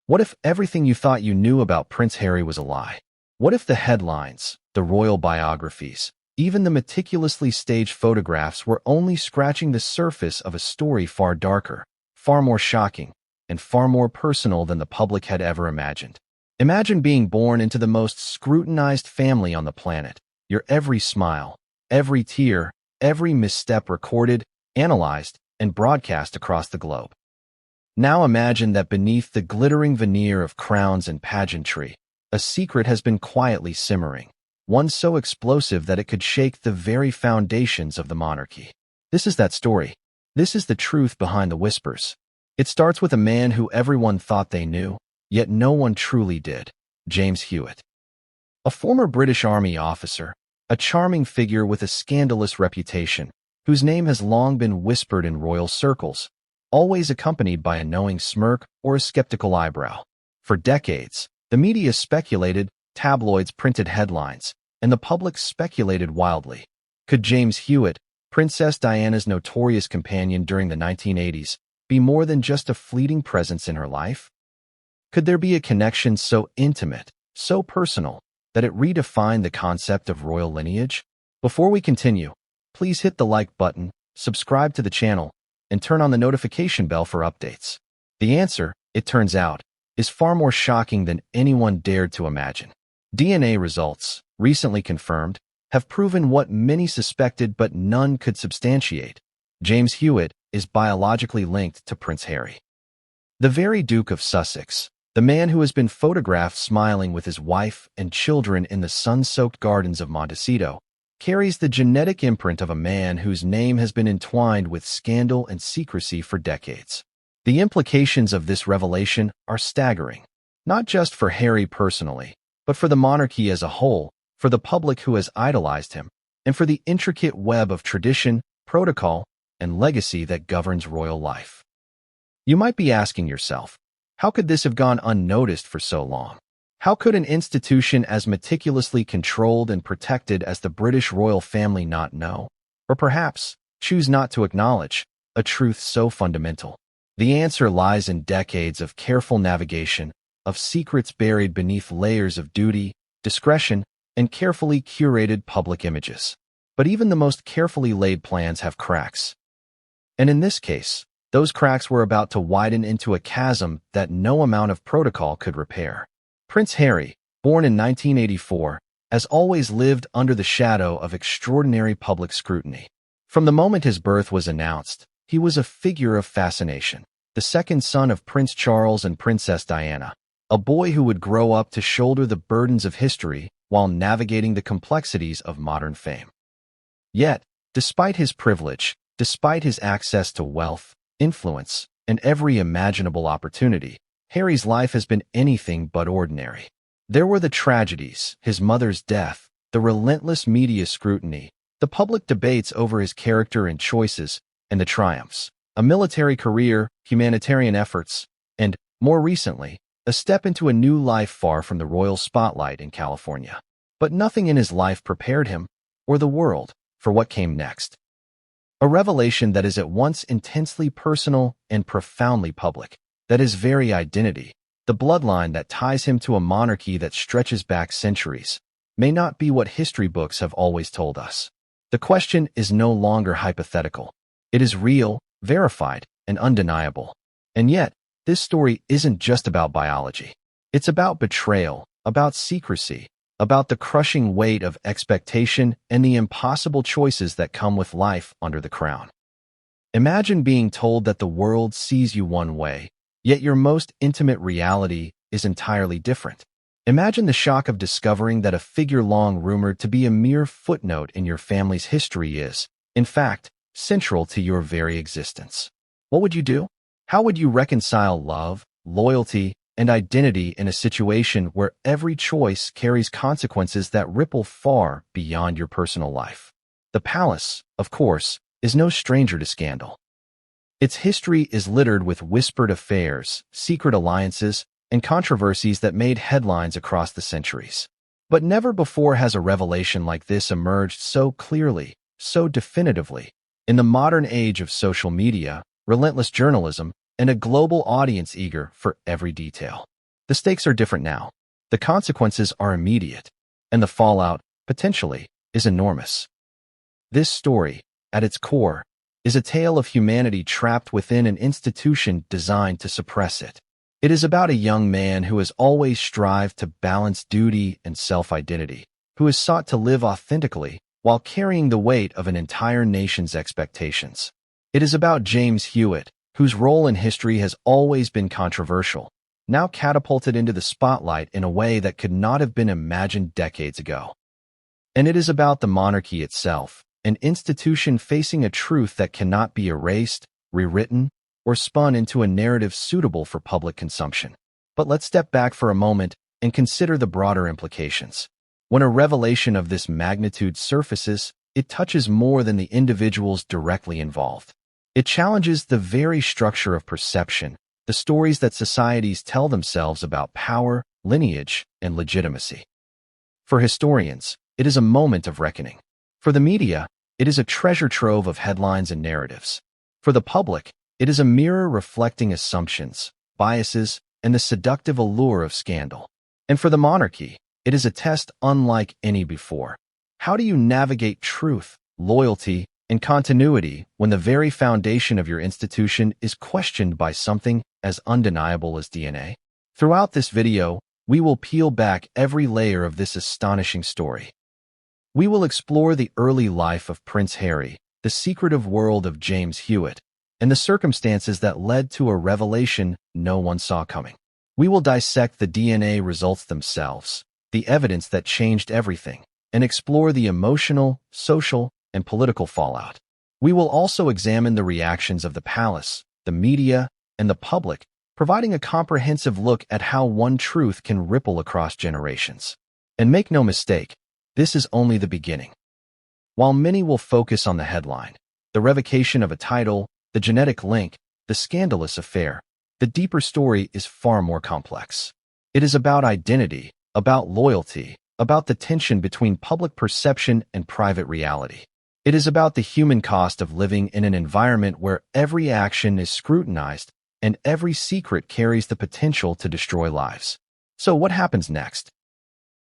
What if everything you thought you knew about Prince Harry was a lie? What if the headlines, the royal biographies, even the meticulously staged photographs were only scratching the surface of a story far darker, far more shocking, and far more personal than the public had ever imagined? Imagine being born into the most scrutinized family on the planet. Your every smile, every tear, every misstep recorded, analyzed, and broadcast across the globe. Now imagine that beneath the glittering veneer of crowns and pageantry, a secret has been quietly simmering, one so explosive that it could shake the very foundations of the monarchy. This is that story. This is the truth behind the whispers. It starts with a man who everyone thought they knew, yet no one truly did: James Hewitt. A former British Army officer, a charming figure with a scandalous reputation, whose name has long been whispered in royal circles, always accompanied by a knowing smirk or a skeptical eyebrow. For decades, the media speculated, tabloids printed headlines, and the public speculated wildly. Could James Hewitt, Princess Diana's notorious companion during the 1980s, be more than just a fleeting presence in her life? Could there be a connection so intimate, so personal, that it redefined the concept of royal lineage? Before we continue, please hit the like button, subscribe to the channel, and turn on the notification bell for updates. The answer, it turns out, is far more shocking than anyone dared to imagine. DNA results, recently confirmed, have proven what many suspected but none could substantiate. James Hewitt is biologically linked to Prince Harry. The very Duke of Sussex, the man who has been photographed smiling with his wife and children in the sun-soaked gardens of Montecito, carries the genetic imprint of a man whose name has been entwined with scandal and secrecy for decades. The implications of this revelation are staggering, not just for Harry personally, but for the monarchy as a whole, for the public who has idolized him, and for the intricate web of tradition, protocol, and legacy that governs royal life. You might be asking yourself, how could this have gone unnoticed for so long? How could an institution as meticulously controlled and protected as the British royal family not know, or perhaps choose not to acknowledge, a truth so fundamental? The answer lies in decades of careful navigation, of secrets buried beneath layers of duty, discretion, and carefully curated public images. But even the most carefully laid plans have cracks. And in this case, those cracks were about to widen into a chasm that no amount of protocol could repair. Prince Harry, born in 1984, has always lived under the shadow of extraordinary public scrutiny. From the moment his birth was announced, he was a figure of fascination, the second son of Prince Charles and Princess Diana, a boy who would grow up to shoulder the burdens of history while navigating the complexities of modern fame. Yet, despite his privilege, despite his access to wealth, influence, and every imaginable opportunity, Harry's life has been anything but ordinary. There were the tragedies, his mother's death, the relentless media scrutiny, the public debates over his character and choices, and the triumphs: a military career, humanitarian efforts, and, more recently, a step into a new life far from the royal spotlight in California. But nothing in his life prepared him, or the world, for what came next. A revelation that is at once intensely personal and profoundly public. That his very identity, the bloodline that ties him to a monarchy that stretches back centuries, may not be what history books have always told us. The question is no longer hypothetical. It is real, verified, and undeniable. And yet, this story isn't just about biology. It's about betrayal, about secrecy, about the crushing weight of expectation and the impossible choices that come with life under the crown. Imagine being told that the world sees you one way, yet your most intimate reality is entirely different. Imagine the shock of discovering that a figure long rumored to be a mere footnote in your family's history is, in fact, central to your very existence. What would you do? How would you reconcile love, loyalty, and identity in a situation where every choice carries consequences that ripple far beyond your personal life? The palace, of course, is no stranger to scandal. Its history is littered with whispered affairs, secret alliances, and controversies that made headlines across the centuries. But never before has a revelation like this emerged so clearly, so definitively. In the modern age of social media, relentless journalism, and a global audience eager for every detail, The stakes are different now. The consequences are immediate, and the fallout, potentially, is enormous. This story, at its core, is a tale of humanity trapped within an institution designed to suppress it. It is about a young man who has always strived to balance duty and self-identity, who has sought to live authentically while carrying the weight of an entire nation's expectations. It is about James Hewitt, whose role in history has always been controversial, now catapulted into the spotlight in a way that could not have been imagined decades ago. And it is about the monarchy itself, an institution facing a truth that cannot be erased, rewritten, or spun into a narrative suitable for public consumption. But let's step back for a moment and consider the broader implications. When a revelation of this magnitude surfaces, it touches more than the individuals directly involved. It challenges the very structure of perception, the stories that societies tell themselves about power, lineage, and legitimacy. For historians, it is a moment of reckoning. For the media, it is a treasure trove of headlines and narratives. For the public, it is a mirror reflecting assumptions, biases, and the seductive allure of scandal. And for the monarchy, it is a test unlike any before. How do you navigate truth, loyalty, and continuity when the very foundation of your institution is questioned by something as undeniable as DNA? Throughout this video, we will peel back every layer of this astonishing story. We will explore the early life of Prince Harry, the secretive world of James Hewitt, and the circumstances that led to a revelation no one saw coming. We will dissect the DNA results themselves, the evidence that changed everything, and explore the emotional, social, and political fallout. We will also examine the reactions of the palace, the media, and the public, providing a comprehensive look at how one truth can ripple across generations. And make no mistake, this is only the beginning. While many will focus on the headline, the revocation of a title, the genetic link, the scandalous affair, the deeper story is far more complex. It is about identity, about loyalty, about the tension between public perception and private reality. It is about the human cost of living in an environment where every action is scrutinized and every secret carries the potential to destroy lives. So what happens next?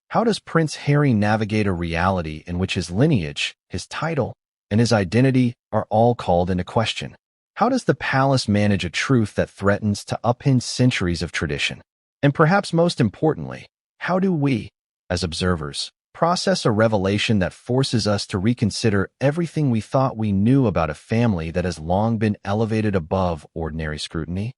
How does Prince Harry navigate a reality in which his lineage, his title, and his identity are all called into question? How does the palace manage a truth that threatens to upend centuries of tradition? And perhaps most importantly, how do we, as observers, process a revelation that forces us to reconsider everything we thought we knew about a family that has long been elevated above ordinary scrutiny?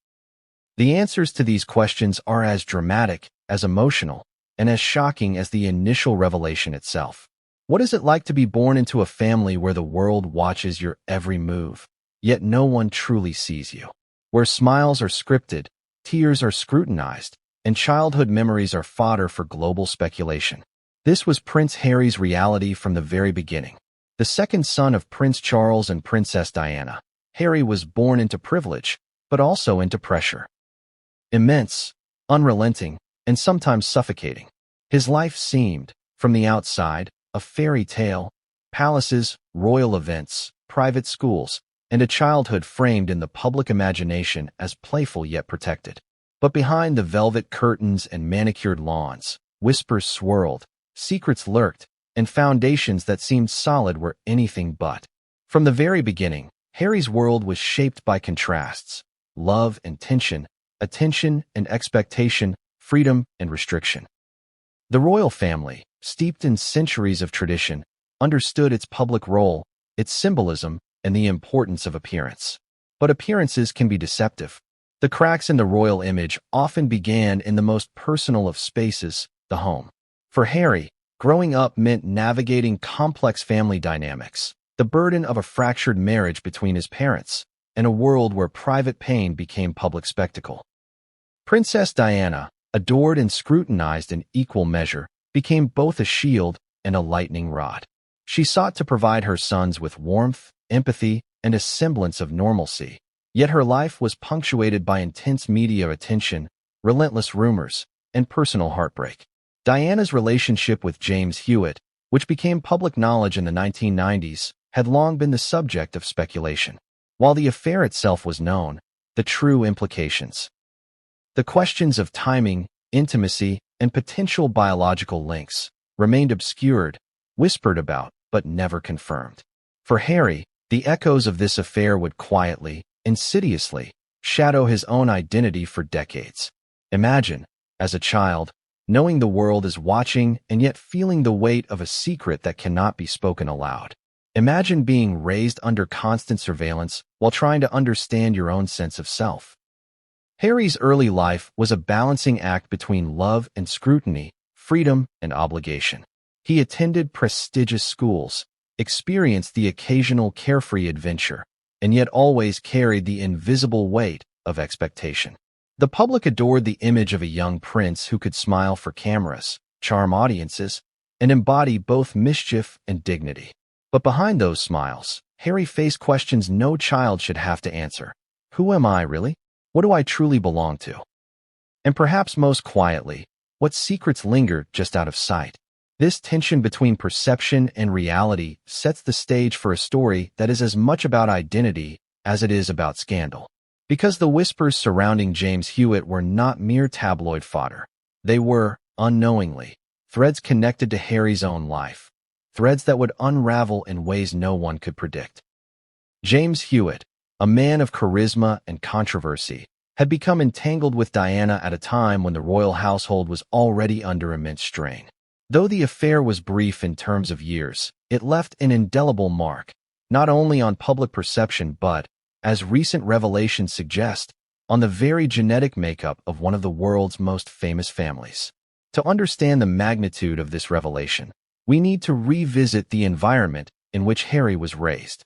The answers to these questions are as dramatic, as emotional, and as shocking as the initial revelation itself. What is it like to be born into a family where the world watches your every move, yet no one truly sees you? Where smiles are scripted, tears are scrutinized, and childhood memories are fodder for global speculation. This was Prince Harry's reality from the very beginning. The second son of Prince Charles and Princess Diana, Harry was born into privilege, but also into pressure. Immense, unrelenting, and sometimes suffocating. His life seemed, from the outside, a fairy tale: palaces, royal events, private schools, and a childhood framed in the public imagination as playful yet protected. But behind the velvet curtains and manicured lawns, whispers swirled, secrets lurked, and foundations that seemed solid were anything but. From the very beginning, Harry's world was shaped by contrasts: love and tension, attention and expectation, freedom and restriction. The royal family, steeped in centuries of tradition, understood its public role, its symbolism, and the importance of appearance. But appearances can be deceptive. The cracks in the royal image often began in the most personal of spaces, the home. For Harry, growing up meant navigating complex family dynamics, the burden of a fractured marriage between his parents, and a world where private pain became public spectacle. Princess Diana, adored and scrutinized in equal measure, became both a shield and a lightning rod. She sought to provide her sons with warmth, empathy, and a semblance of normalcy. Yet her life was punctuated by intense media attention, relentless rumors, and personal heartbreak. Diana's relationship with James Hewitt, which became public knowledge in the 1990s, had long been the subject of speculation. While the affair itself was known, the true implications, the questions of timing, intimacy, and potential biological links remained obscured, whispered about, but never confirmed. For Harry, the echoes of this affair would quietly, insidiously, shadow his own identity for decades. Imagine, as a child, knowing the world is watching and yet feeling the weight of a secret that cannot be spoken aloud. Imagine being raised under constant surveillance while trying to understand your own sense of self. Harry's early life was a balancing act between love and scrutiny, freedom and obligation. He attended prestigious schools, experienced the occasional carefree adventure, and yet always carried the invisible weight of expectation. The public adored the image of a young prince who could smile for cameras, charm audiences, and embody both mischief and dignity. But behind those smiles, Harry faced questions no child should have to answer. Who am I, really? What do I truly belong to? And perhaps most quietly, what secrets linger just out of sight? This tension between perception and reality sets the stage for a story that is as much about identity as it is about scandal. Because the whispers surrounding James Hewitt were not mere tabloid fodder. They were, unknowingly, threads connected to Harry's own life, threads that would unravel in ways no one could predict. James Hewitt, a man of charisma and controversy, had become entangled with Diana at a time when the royal household was already under immense strain. Though the affair was brief in terms of years, it left an indelible mark, not only on public perception but, as recent revelations suggest, on the very genetic makeup of one of the world's most famous families. To understand the magnitude of this revelation, we need to revisit the environment in which Harry was raised.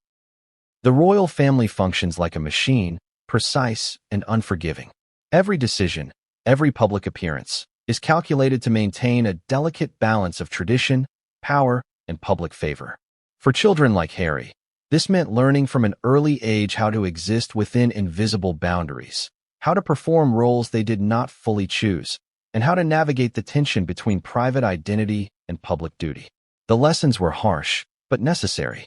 The royal family functions like a machine, precise and unforgiving. Every decision, every public appearance, is calculated to maintain a delicate balance of tradition, power, and public favor. For children like Harry, this meant learning from an early age how to exist within invisible boundaries, how to perform roles they did not fully choose, and how to navigate the tension between private identity and public duty. The lessons were harsh, but necessary.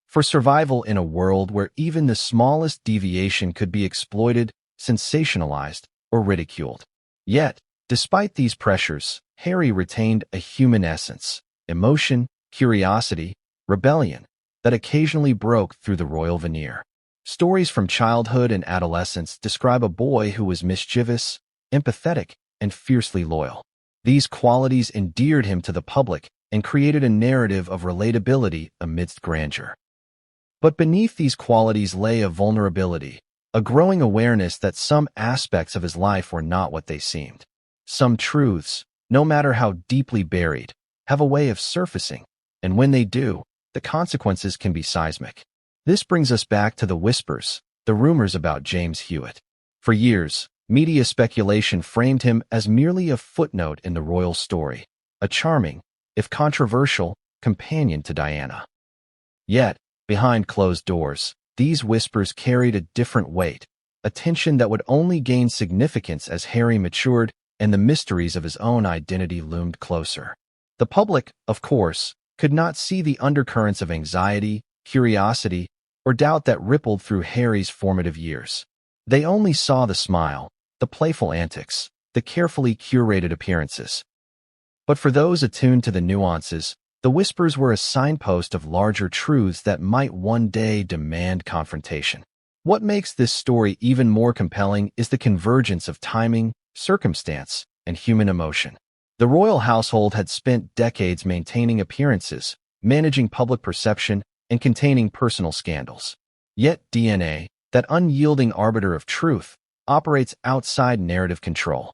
For survival in a world where even the smallest deviation could be exploited, sensationalized, or ridiculed. Yet, despite these pressures, Harry retained a human essence, emotion, curiosity, rebellion, that occasionally broke through the royal veneer. Stories from childhood and adolescence describe a boy who was mischievous, empathetic, and fiercely loyal. These qualities endeared him to the public and created a narrative of relatability amidst grandeur. But beneath these qualities lay a vulnerability, a growing awareness that some aspects of his life were not what they seemed. Some truths, no matter how deeply buried, have a way of surfacing, and when they do, the consequences can be seismic. This brings us back to the whispers, the rumors about James Hewitt. For years, media speculation framed him as merely a footnote in the royal story, a charming, if controversial, companion to Diana. Yet, behind closed doors, these whispers carried a different weight, a tension that would only gain significance as Harry matured and the mysteries of his own identity loomed closer. The public, of course, could not see the undercurrents of anxiety, curiosity, or doubt that rippled through Harry's formative years. They only saw the smile, the playful antics, the carefully curated appearances. But for those attuned to the nuances, the whispers were a signpost of larger truths that might one day demand confrontation. What makes this story even more compelling is the convergence of timing, circumstance, and human emotion. The royal household had spent decades maintaining appearances, managing public perception, and containing personal scandals. Yet DNA, that unyielding arbiter of truth, operates outside narrative control.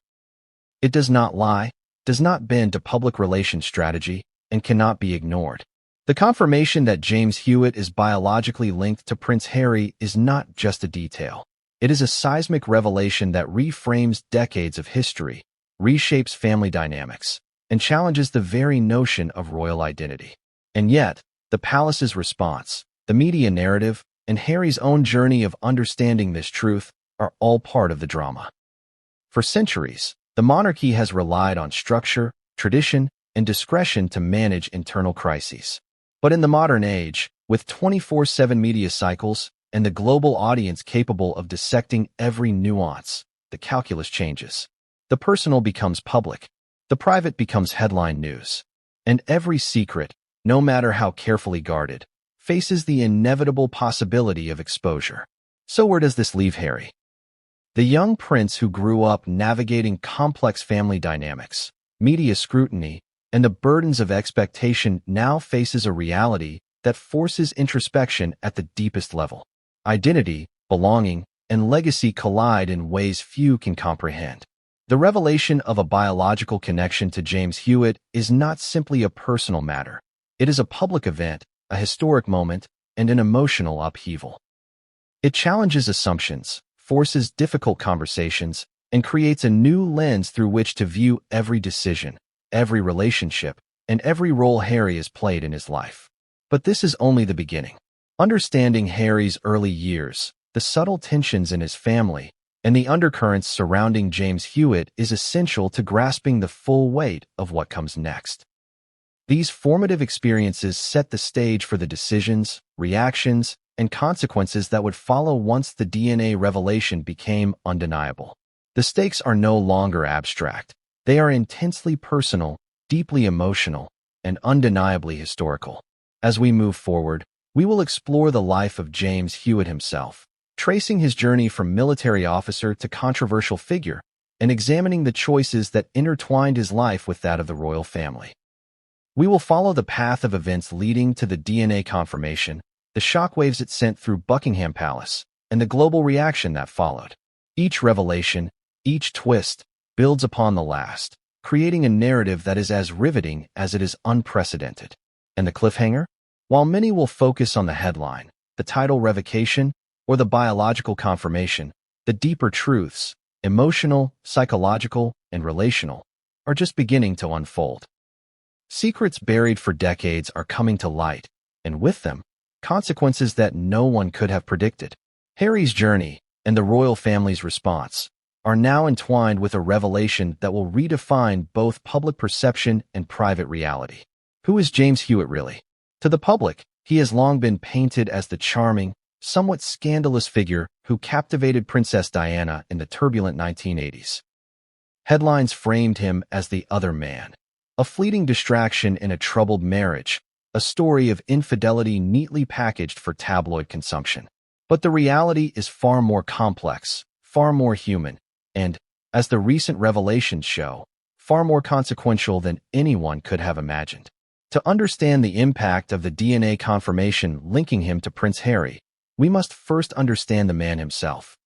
It does not lie, does not bend to public relations strategy, and cannot be ignored. The confirmation that James Hewitt is biologically linked to Prince Harry is not just a detail. It is a seismic revelation that reframes decades of history, reshapes family dynamics, and challenges the very notion of royal identity. And yet, the palace's response, the media narrative, and Harry's own journey of understanding this truth are all part of the drama. For centuries, the monarchy has relied on structure, tradition, and discretion to manage internal crises. But in the modern age, with 24/7 media cycles and the global audience capable of dissecting every nuance, the calculus changes. The personal becomes public. The private becomes headline news. And every secret, no matter how carefully guarded, faces the inevitable possibility of exposure. So where does this leave Harry? The young prince who grew up navigating complex family dynamics, media scrutiny, and the burdens of expectation now faces a reality that forces introspection at the deepest level. Identity, belonging, and legacy collide in ways few can comprehend. The revelation of a biological connection to James Hewitt is not simply a personal matter. It is a public event, a historic moment, and an emotional upheaval. It challenges assumptions, forces difficult conversations, and creates a new lens through which to view every decision, every relationship, and every role Harry has played in his life. But this is only the beginning. Understanding Harry's early years, the subtle tensions in his family, and the undercurrents surrounding James Hewitt is essential to grasping the full weight of what comes next. These formative experiences set the stage for the decisions, reactions, and consequences that would follow once the DNA revelation became undeniable. The stakes are no longer abstract. They are intensely personal, deeply emotional, and undeniably historical. As we move forward, we will explore the life of James Hewitt himself, tracing his journey from military officer to controversial figure, and examining the choices that intertwined his life with that of the royal family. We will follow the path of events leading to the DNA confirmation, the shockwaves it sent through Buckingham Palace, and the global reaction that followed. Each revelation, each twist, builds upon the last, creating a narrative that is as riveting as it is unprecedented. And the cliffhanger? While many will focus on the headline, the title revocation, or the biological confirmation, the deeper truths, emotional, psychological, and relational, are just beginning to unfold. Secrets buried for decades are coming to light, and with them, consequences that no one could have predicted. Harry's journey, and the royal family's response, are now entwined with a revelation that will redefine both public perception and private reality. Who is James Hewitt really? To the public, he has long been painted as the charming, somewhat scandalous figure who captivated Princess Diana in the turbulent 1980s. Headlines framed him as the other man, a fleeting distraction in a troubled marriage, a story of infidelity neatly packaged for tabloid consumption. But the reality is far more complex, far more human, and, as the recent revelations show, far more consequential than anyone could have imagined. To understand the impact of the DNA confirmation linking him to Prince Harry, we must first understand the man himself.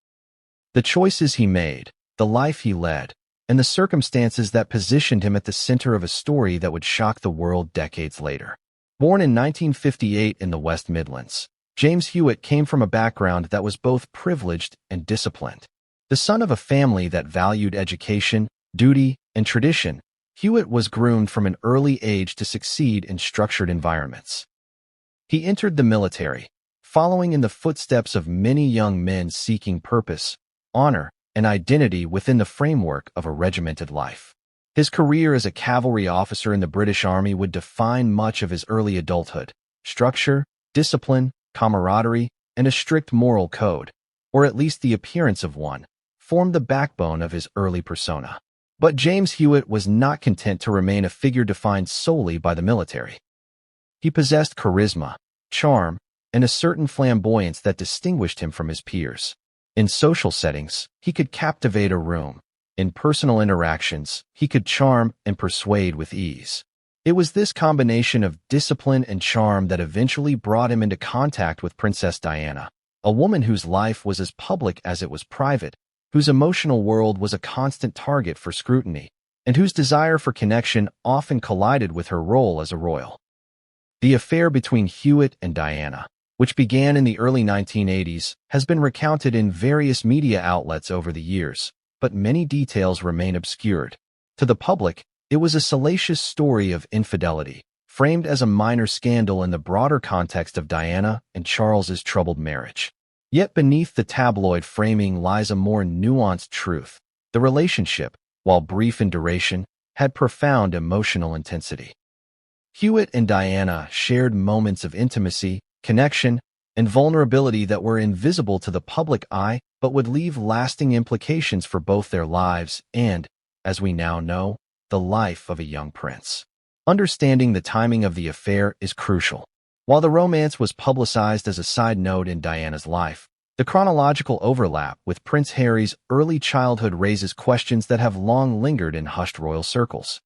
The choices he made, the life he led, and the circumstances that positioned him at the center of a story that would shock the world decades later. Born in 1958 in the West Midlands, James Hewitt came from a background that was both privileged and disciplined. The son of a family that valued education, duty, and tradition, Hewitt was groomed from an early age to succeed in structured environments. He entered the military, following in the footsteps of many young men seeking purpose, honor, and identity within the framework of a regimented life. His career as a cavalry officer in the British Army would define much of his early adulthood. Structure, discipline, camaraderie, and a strict moral code, or at least the appearance of one, formed the backbone of his early persona. But James Hewitt was not content to remain a figure defined solely by the military. He possessed charisma, charm, and a certain flamboyance that distinguished him from his peers. In social settings, he could captivate a room. In personal interactions, he could charm and persuade with ease. It was this combination of discipline and charm that eventually brought him into contact with Princess Diana, a woman whose life was as public as it was private, whose emotional world was a constant target for scrutiny, and whose desire for connection often collided with her role as a royal. The affair between Hewitt and Diana, which began in the early 1980s, has been recounted in various media outlets over the years, but many details remain obscured. To the public, it was a salacious story of infidelity, framed as a minor scandal in the broader context of Diana and Charles's troubled marriage. Yet beneath the tabloid framing lies a more nuanced truth. The relationship, while brief in duration, had profound emotional intensity. Hewitt and Diana shared moments of intimacy, connection, and vulnerability that were invisible to the public eye but would leave lasting implications for both their lives and, as we now know, the life of a young prince. Understanding the timing of the affair is crucial. While the romance was publicized as a side note in Diana's life, the chronological overlap with Prince Harry's early childhood raises questions that have long lingered in hushed royal circles.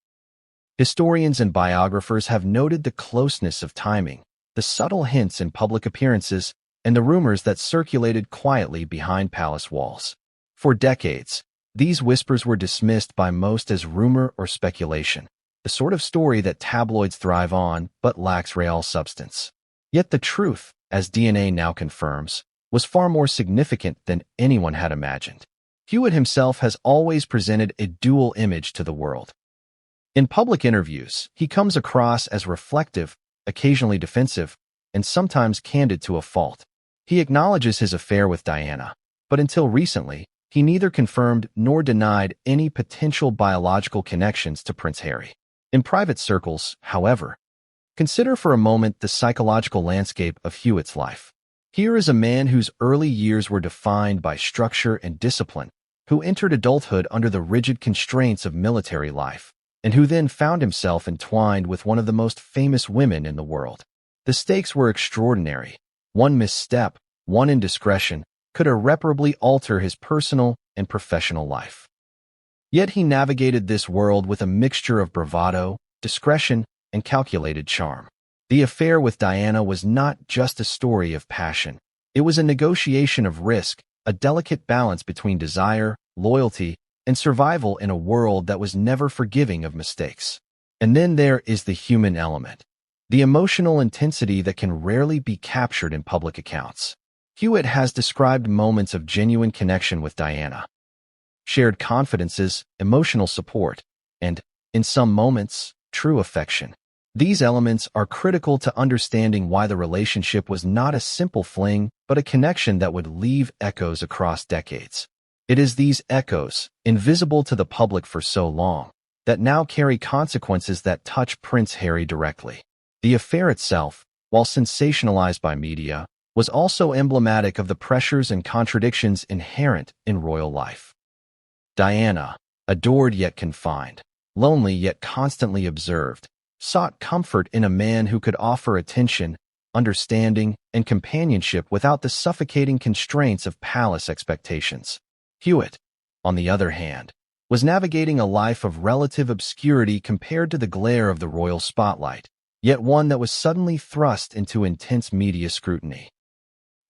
Historians and biographers have noted the closeness of timing, the subtle hints in public appearances, and the rumors that circulated quietly behind palace walls. For decades, these whispers were dismissed by most as rumor or speculation, the sort of story that tabloids thrive on but lacks real substance. Yet the truth, as DNA now confirms, was far more significant than anyone had imagined. Hewitt himself has always presented a dual image to the world. In public interviews, he comes across as reflective, occasionally defensive, and sometimes candid to a fault. He acknowledges his affair with Diana, but until recently, he neither confirmed nor denied any potential biological connections to Prince Harry. In private circles, however, consider for a moment the psychological landscape of Hewitt's life. Here is a man whose early years were defined by structure and discipline, who entered adulthood under the rigid constraints of military life, and who then found himself entwined with one of the most famous women in the world. The stakes were extraordinary. One misstep, one indiscretion, could irreparably alter his personal and professional life. Yet he navigated this world with a mixture of bravado, discretion, and calculated charm. The affair with Diana was not just a story of passion. It was a negotiation of risk, a delicate balance between desire, loyalty, and survival in a world that was never forgiving of mistakes. And then there is the human element, the emotional intensity that can rarely be captured in public accounts. Hewitt has described moments of genuine connection with Diana, shared confidences, emotional support, and, in some moments, true affection. These elements are critical to understanding why the relationship was not a simple fling, but a connection that would leave echoes across decades. It is these echoes, invisible to the public for so long, that now carry consequences that touch Prince Harry directly. The affair itself, while sensationalized by media, was also emblematic of the pressures and contradictions inherent in royal life. Diana, adored yet confined, lonely yet constantly observed, sought comfort in a man who could offer attention, understanding, and companionship without the suffocating constraints of palace expectations. Hewitt, on the other hand, was navigating a life of relative obscurity compared to the glare of the royal spotlight, yet one that was suddenly thrust into intense media scrutiny.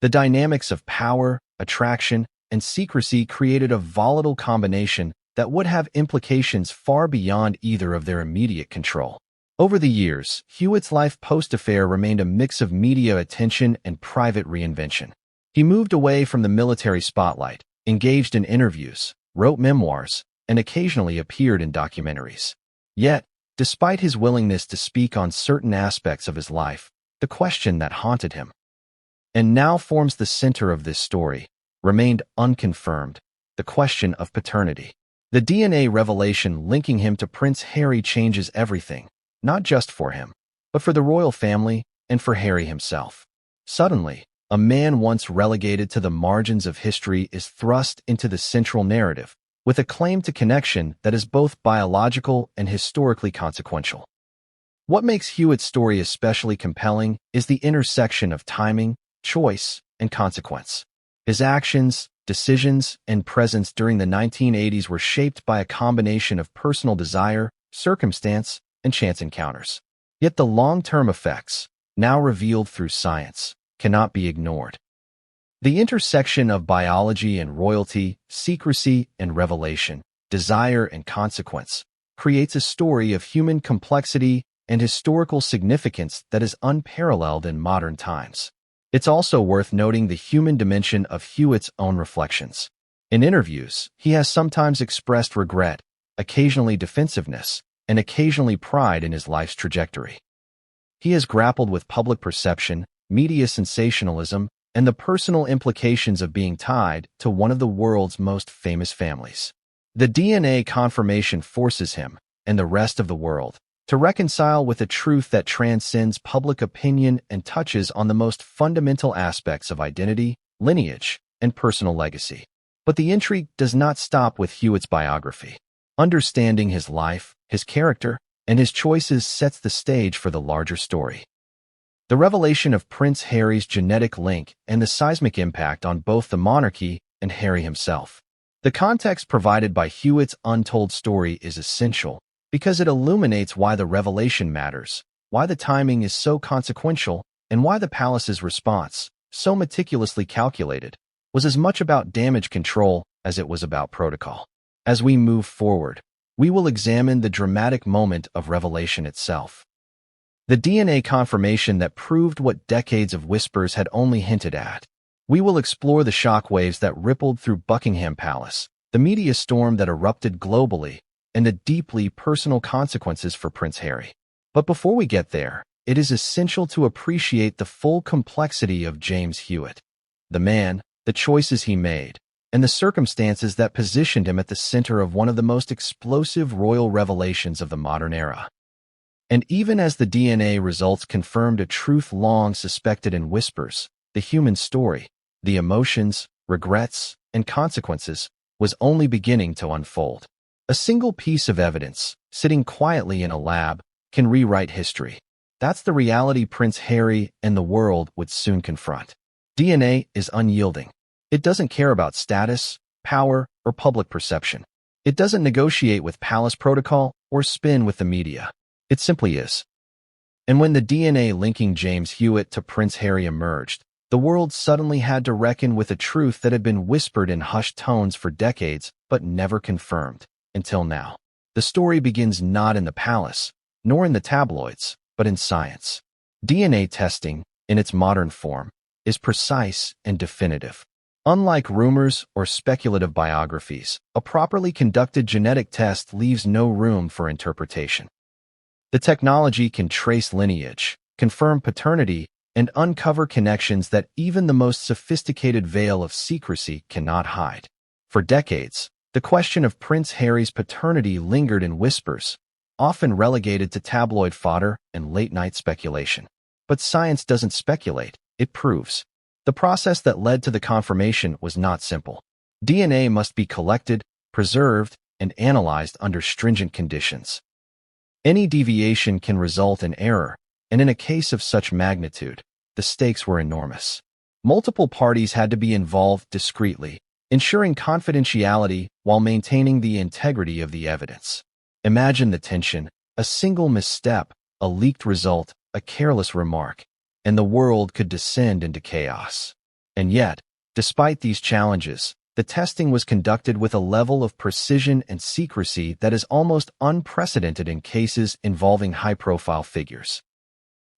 The dynamics of power, attraction, and secrecy created a volatile combination that would have implications far beyond either of their immediate control. Over the years, Hewitt's life post-affair remained a mix of media attention and private reinvention. He moved away from the military spotlight, engaged in interviews, wrote memoirs, and occasionally appeared in documentaries. Yet, despite his willingness to speak on certain aspects of his life, the question that haunted him, and now forms the center of this story, remained unconfirmed: the question of paternity. The DNA revelation linking him to Prince Harry changes everything, not just for him, but for the royal family and for Harry himself. Suddenly, a man once relegated to the margins of history is thrust into the central narrative, with a claim to connection that is both biological and historically consequential. What makes Hewitt's story especially compelling is the intersection of timing, choice, and consequence. His actions, decisions, and presence during the 1980s were shaped by a combination of personal desire, circumstance, and chance encounters. Yet the long-term effects, now revealed through science, cannot be ignored. The intersection of biology and royalty, secrecy and revelation, desire and consequence, creates a story of human complexity and historical significance that is unparalleled in modern times. It's also worth noting the human dimension of Hewitt's own reflections. In interviews, he has sometimes expressed regret, occasionally defensiveness, and occasionally pride in his life's trajectory. He has grappled with public perception, media sensationalism, and the personal implications of being tied to one of the world's most famous families. The DNA confirmation forces him, and the rest of the world, to reconcile with a truth that transcends public opinion and touches on the most fundamental aspects of identity, lineage, and personal legacy. But the intrigue does not stop with Hewitt's biography. Understanding his life, his character, and his choices sets the stage for the larger story. The revelation of Prince Harry's genetic link and the seismic impact on both the monarchy and Harry himself. The context provided by Hewitt's untold story is essential because it illuminates why the revelation matters, why the timing is so consequential, and why the palace's response, so meticulously calculated, was as much about damage control as it was about protocol. As we move forward, we will examine the dramatic moment of revelation itself. The DNA confirmation that proved what decades of whispers had only hinted at. We will explore the shockwaves that rippled through Buckingham Palace, the media storm that erupted globally, and the deeply personal consequences for Prince Harry. But before we get there, it is essential to appreciate the full complexity of James Hewitt. The man, the choices he made, and the circumstances that positioned him at the center of one of the most explosive royal revelations of the modern era. And even as the DNA results confirmed a truth long suspected in whispers, the human story, the emotions, regrets, and consequences, was only beginning to unfold. A single piece of evidence, sitting quietly in a lab, can rewrite history. That's the reality Prince Harry and the world would soon confront. DNA is unyielding. It doesn't care about status, power, or public perception. It doesn't negotiate with palace protocol or spin with the media. It simply is. And when the DNA linking James Hewitt to Prince Harry emerged, the world suddenly had to reckon with a truth that had been whispered in hushed tones for decades but never confirmed, until now. The story begins not in the palace, nor in the tabloids, but in science. DNA testing, in its modern form, is precise and definitive. Unlike rumors or speculative biographies, a properly conducted genetic test leaves no room for interpretation. The technology can trace lineage, confirm paternity, and uncover connections that even the most sophisticated veil of secrecy cannot hide. For decades, the question of Prince Harry's paternity lingered in whispers, often relegated to tabloid fodder and late-night speculation. But science doesn't speculate, it proves. The process that led to the confirmation was not simple. DNA must be collected, preserved, and analyzed under stringent conditions. Any deviation can result in error, and in a case of such magnitude, the stakes were enormous. Multiple parties had to be involved discreetly, ensuring confidentiality while maintaining the integrity of the evidence. Imagine the tension: a single misstep, a leaked result, a careless remark, and the world could descend into chaos. And yet, despite these challenges, the testing was conducted with a level of precision and secrecy that is almost unprecedented in cases involving high-profile figures.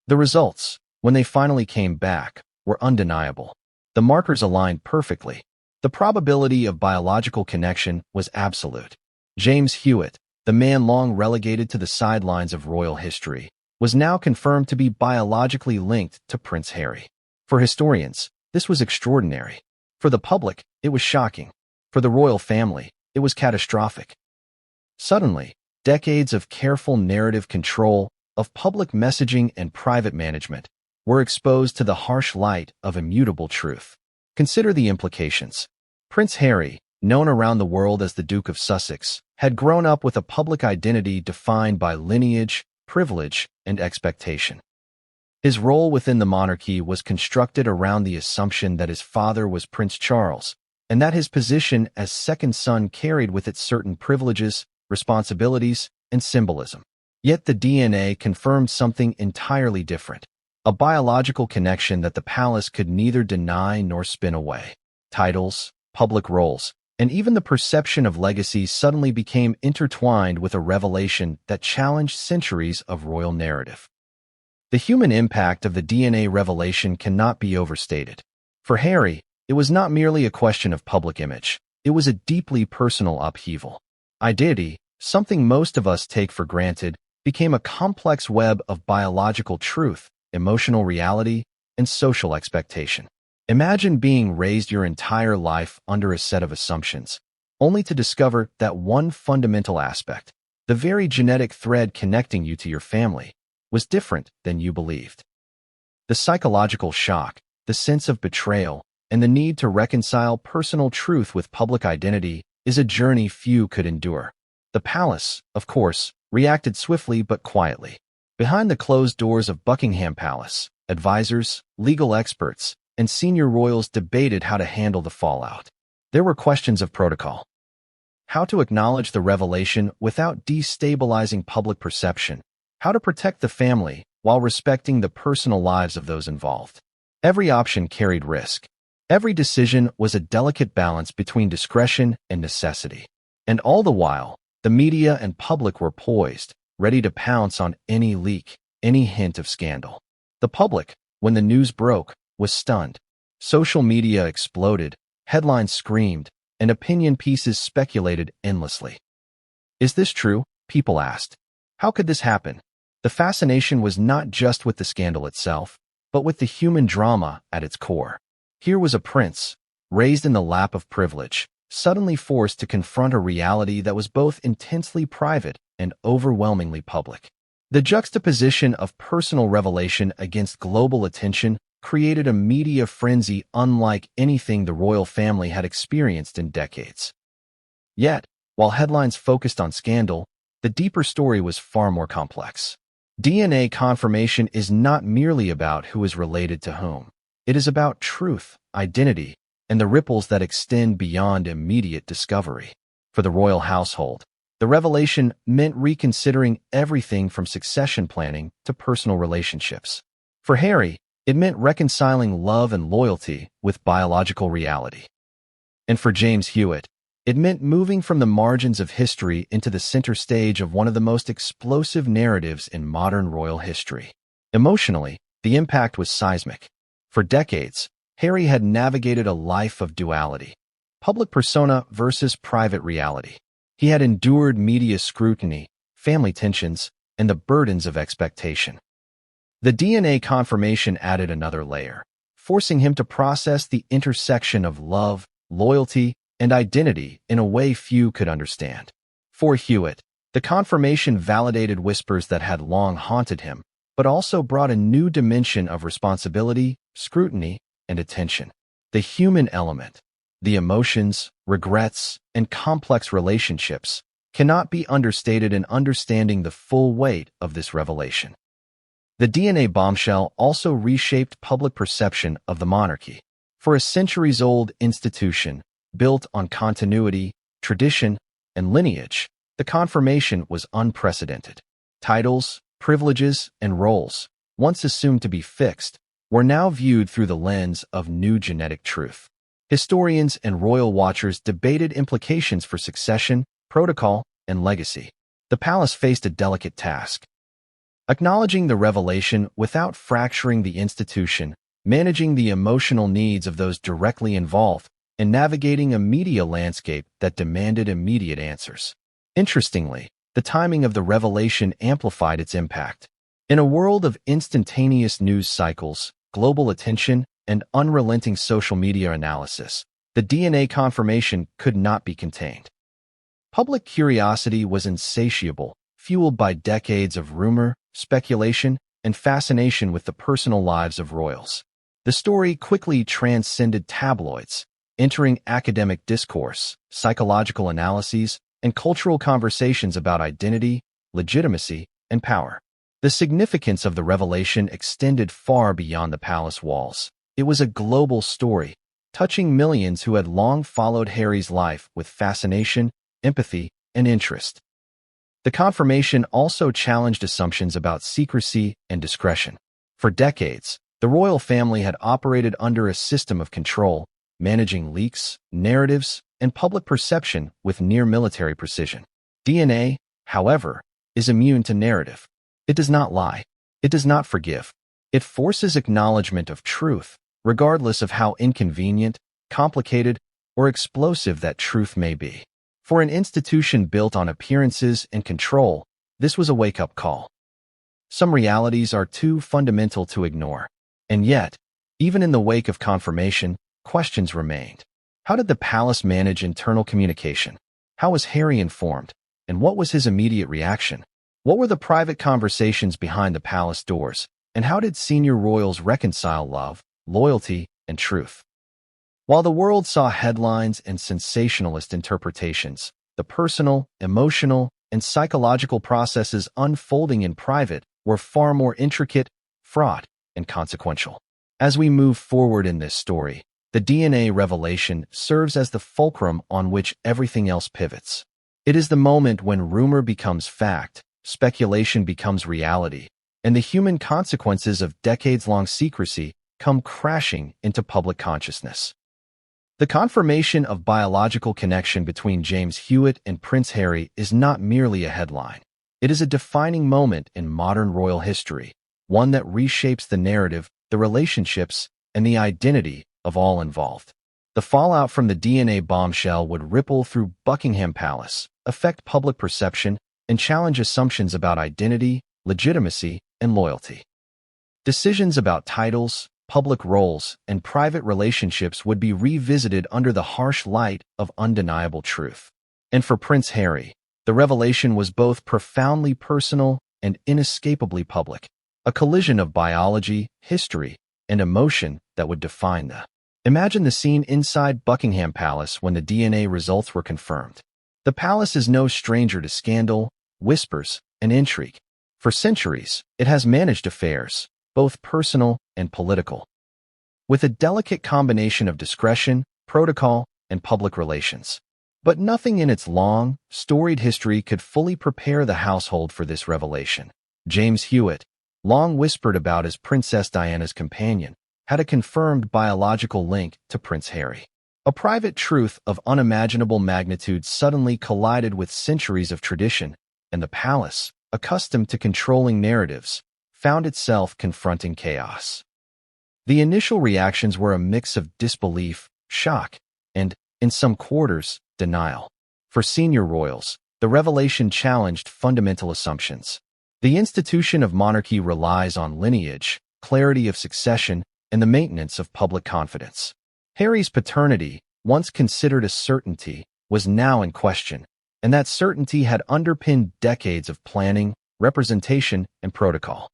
The results, when they finally came back, were undeniable. The markers aligned perfectly. The probability of biological connection was absolute. James Hewitt, the man long relegated to the sidelines of royal history, was now confirmed to be biologically linked to Prince Harry. For historians, this was extraordinary. For the public, it was shocking. For the royal family, it was catastrophic. Suddenly, decades of careful narrative control, of public messaging and private management, were exposed to the harsh light of immutable truth. Consider the implications. Prince Harry, known around the world as the Duke of Sussex, had grown up with a public identity defined by lineage, privilege, and expectation. His role within the monarchy was constructed around the assumption that his father was Prince Charles, and that his position as second son carried with it certain privileges, responsibilities, and symbolism. Yet the DNA confirmed something entirely different, a biological connection that the palace could neither deny nor spin away. Titles, public roles, and even the perception of legacy suddenly became intertwined with a revelation that challenged centuries of royal narrative. The human impact of the DNA revelation cannot be overstated. For Harry, it was not merely a question of public image. It was a deeply personal upheaval. Identity, something most of us take for granted, became a complex web of biological truth, emotional reality, and social expectation. Imagine being raised your entire life under a set of assumptions, only to discover that one fundamental aspect, the very genetic thread connecting you to your family, was different than you believed. The psychological shock, the sense of betrayal, and the need to reconcile personal truth with public identity is a journey few could endure. The palace, of course, reacted swiftly but quietly. Behind the closed doors of Buckingham Palace, advisors, legal experts, and senior royals debated how to handle the fallout. There were questions of protocol. How to acknowledge the revelation without destabilizing public perception. How to protect the family while respecting the personal lives of those involved. Every option carried risk. Every decision was a delicate balance between discretion and necessity. And all the while, the media and public were poised, ready to pounce on any leak, any hint of scandal. The public, when the news broke, was stunned. Social media exploded, headlines screamed, and opinion pieces speculated endlessly. Is this true? People asked. How could this happen? The fascination was not just with the scandal itself, but with the human drama at its core. Here was a prince, raised in the lap of privilege, suddenly forced to confront a reality that was both intensely private and overwhelmingly public. The juxtaposition of personal revelation against global attention created a media frenzy unlike anything the royal family had experienced in decades. Yet, while headlines focused on scandal, the deeper story was far more complex. DNA confirmation is not merely about who is related to whom. It is about truth, identity, and the ripples that extend beyond immediate discovery. For the royal household, the revelation meant reconsidering everything from succession planning to personal relationships. For Harry, it meant reconciling love and loyalty with biological reality. And for James Hewitt, it meant moving from the margins of history into the center stage of one of the most explosive narratives in modern royal history. Emotionally, the impact was seismic. For decades, Harry had navigated a life of duality, public persona versus private reality. He had endured media scrutiny, family tensions, and the burdens of expectation. The DNA confirmation added another layer, forcing him to process the intersection of love, loyalty, and identity in a way few could understand. For Hewitt, the confirmation validated whispers that had long haunted him, but also brought a new dimension of responsibility, scrutiny, and attention. The human element, the emotions, regrets, and complex relationships cannot be understated in understanding the full weight of this revelation. The DNA bombshell also reshaped public perception of the monarchy. For a centuries-old institution, built on continuity, tradition, and lineage, the confirmation was unprecedented. Titles, privileges, and roles, once assumed to be fixed, were now viewed through the lens of new genetic truth. Historians and royal watchers debated implications for succession, protocol, and legacy. The palace faced a delicate task. Acknowledging the revelation without fracturing the institution, managing the emotional needs of those directly involved, and navigating a media landscape that demanded immediate answers. Interestingly, the timing of the revelation amplified its impact. In a world of instantaneous news cycles, global attention, and unrelenting social media analysis, the DNA confirmation could not be contained. Public curiosity was insatiable, fueled by decades of rumor, speculation, and fascination with the personal lives of royals. The story quickly transcended tabloids, entering academic discourse, psychological analyses, and cultural conversations about identity, legitimacy, and power. The significance of the revelation extended far beyond the palace walls. It was a global story, touching millions who had long followed Harry's life with fascination, empathy, and interest. The confirmation also challenged assumptions about secrecy and discretion. For decades, the royal family had operated under a system of control, managing leaks, narratives, and public perception with near-military precision. DNA, however, is immune to narrative. It does not lie. It does not forgive. It forces acknowledgement of truth, regardless of how inconvenient, complicated, or explosive that truth may be. For an institution built on appearances and control, this was a wake-up call. Some realities are too fundamental to ignore. And yet, even in the wake of confirmation, questions remained. How did the palace manage internal communication? How was Harry informed? And what was his immediate reaction? What were the private conversations behind the palace doors? And how did senior royals reconcile love, loyalty, and truth? While the world saw headlines and sensationalist interpretations, the personal, emotional, and psychological processes unfolding in private were far more intricate, fraught, and consequential. As we move forward in this story, the DNA revelation serves as the fulcrum on which everything else pivots. It is the moment when rumor becomes fact, speculation becomes reality, and the human consequences of decades-long secrecy come crashing into public consciousness. The confirmation of biological connection between James Hewitt and Prince Harry is not merely a headline. It is a defining moment in modern royal history, one that reshapes the narrative, the relationships, and the identity of all involved. The fallout from the DNA bombshell would ripple through Buckingham Palace, affect public perception, and challenge assumptions about identity, legitimacy, and loyalty. Decisions about titles, public roles, and private relationships would be revisited under the harsh light of undeniable truth. And for Prince Harry, the revelation was both profoundly personal and inescapably public, a collision of biology, history, and emotion that would define the. Imagine the scene inside Buckingham Palace when the DNA results were confirmed. The palace is no stranger to scandal, whispers, and intrigue. For centuries, it has managed affairs, both personal and political, with a delicate combination of discretion, protocol, and public relations. But nothing in its long, storied history could fully prepare the household for this revelation. James Hewitt, long whispered about as Princess Diana's companion, had a confirmed biological link to Prince Harry. A private truth of unimaginable magnitude suddenly collided with centuries of tradition, and the palace, accustomed to controlling narratives, found itself confronting chaos. The initial reactions were a mix of disbelief, shock, and, in some quarters, denial. For senior royals, the revelation challenged fundamental assumptions. The institution of monarchy relies on lineage, clarity of succession, and the maintenance of public confidence. Harry's paternity, once considered a certainty, was now in question, and that certainty had underpinned decades of planning, representation, and protocol.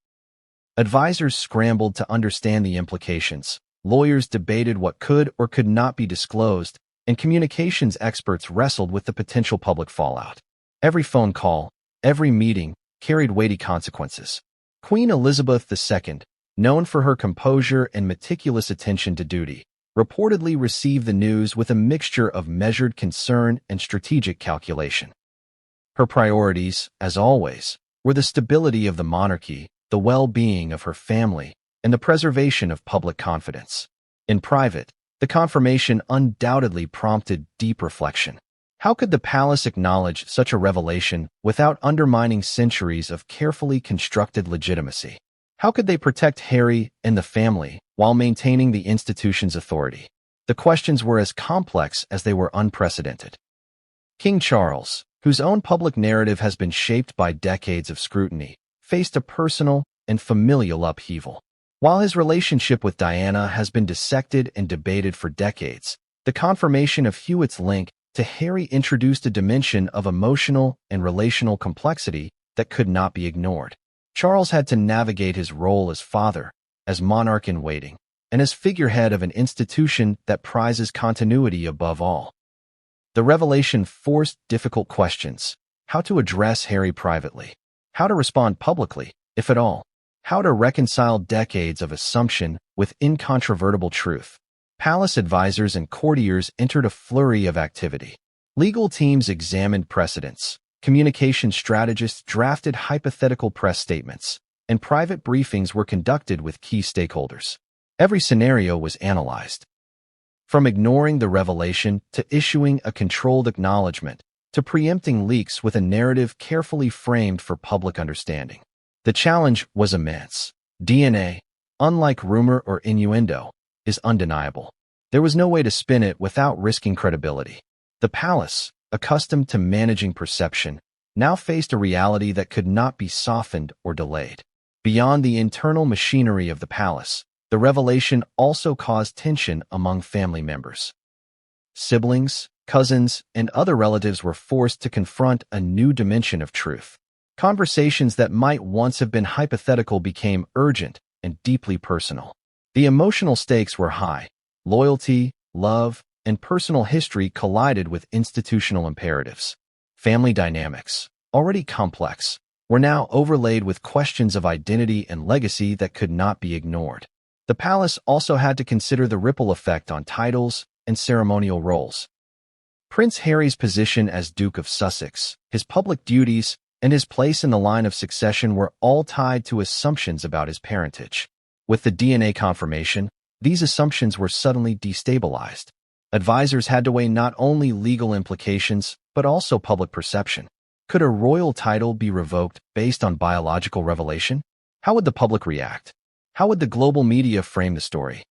Advisors scrambled to understand the implications, lawyers debated what could or could not be disclosed, and communications experts wrestled with the potential public fallout. Every phone call, every meeting, carried weighty consequences. Queen Elizabeth II, known for her composure and meticulous attention to duty, reportedly received the news with a mixture of measured concern and strategic calculation. Her priorities, as always, were the stability of the monarchy, the well-being of her family, and the preservation of public confidence. In private, the confirmation undoubtedly prompted deep reflection. How could the palace acknowledge such a revelation without undermining centuries of carefully constructed legitimacy? How could they protect Harry and the family while maintaining the institution's authority? The questions were as complex as they were unprecedented. King Charles, whose own public narrative has been shaped by decades of scrutiny, faced a personal and familial upheaval. While his relationship with Diana has been dissected and debated for decades, the confirmation of Hewitt's link to Harry introduced a dimension of emotional and relational complexity that could not be ignored. Charles had to navigate his role as father, as monarch in waiting, and as figurehead of an institution that prizes continuity above all. The revelation forced difficult questions: how to address Harry privately, how to respond publicly, if at all, how to reconcile decades of assumption with incontrovertible truth. Palace advisors and courtiers entered a flurry of activity. Legal teams examined precedents, communication strategists drafted hypothetical press statements, and private briefings were conducted with key stakeholders. Every scenario was analyzed. From ignoring the revelation to issuing a controlled acknowledgement, to preempting leaks with a narrative carefully framed for public understanding. The challenge was immense. DNA, unlike rumor or innuendo, is undeniable. There was no way to spin it without risking credibility. The palace, accustomed to managing perception, now faced a reality that could not be softened or delayed. Beyond the internal machinery of the palace, the revelation also caused tension among family members. Siblings, cousins, and other relatives were forced to confront a new dimension of truth. Conversations that might once have been hypothetical became urgent and deeply personal. The emotional stakes were high. Loyalty, love, and personal history collided with institutional imperatives. family dynamics, already complex, were now overlaid with questions of identity and legacy that could not be ignored. The palace also had to consider the ripple effect on titles and ceremonial roles. Prince Harry's position as Duke of Sussex, his public duties, and his place in the line of succession were all tied to assumptions about his parentage. With the DNA confirmation, these assumptions were suddenly destabilized. Advisors had to weigh not only legal implications, but also public perception. Could a royal title be revoked based on biological revelation? How would the public react? How would the global media frame the story?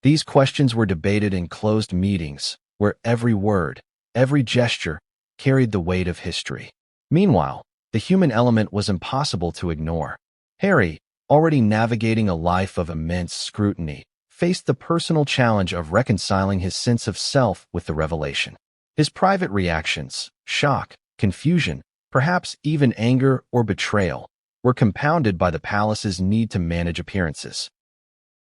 These questions were debated in closed meetings, where every word, every gesture, carried the weight of history. Meanwhile, the human element was impossible to ignore. Harry, already navigating a life of immense scrutiny, faced the personal challenge of reconciling his sense of self with the revelation. His private reactions, shock, confusion, perhaps even anger or betrayal, were compounded by the palace's need to manage appearances.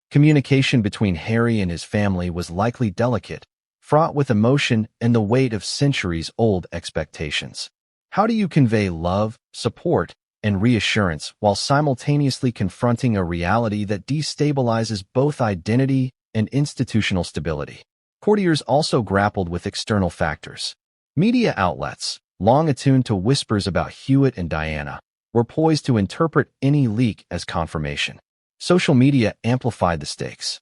Communication between Harry and his family was likely delicate, fraught with emotion and the weight of centuries-old expectations. How do you convey love, support, and reassurance while simultaneously confronting a reality that destabilizes both identity and institutional stability? Courtiers also grappled with external factors. Media outlets, long attuned to whispers about Hewitt and Diana, were poised to interpret any leak as confirmation. Social media amplified the stakes.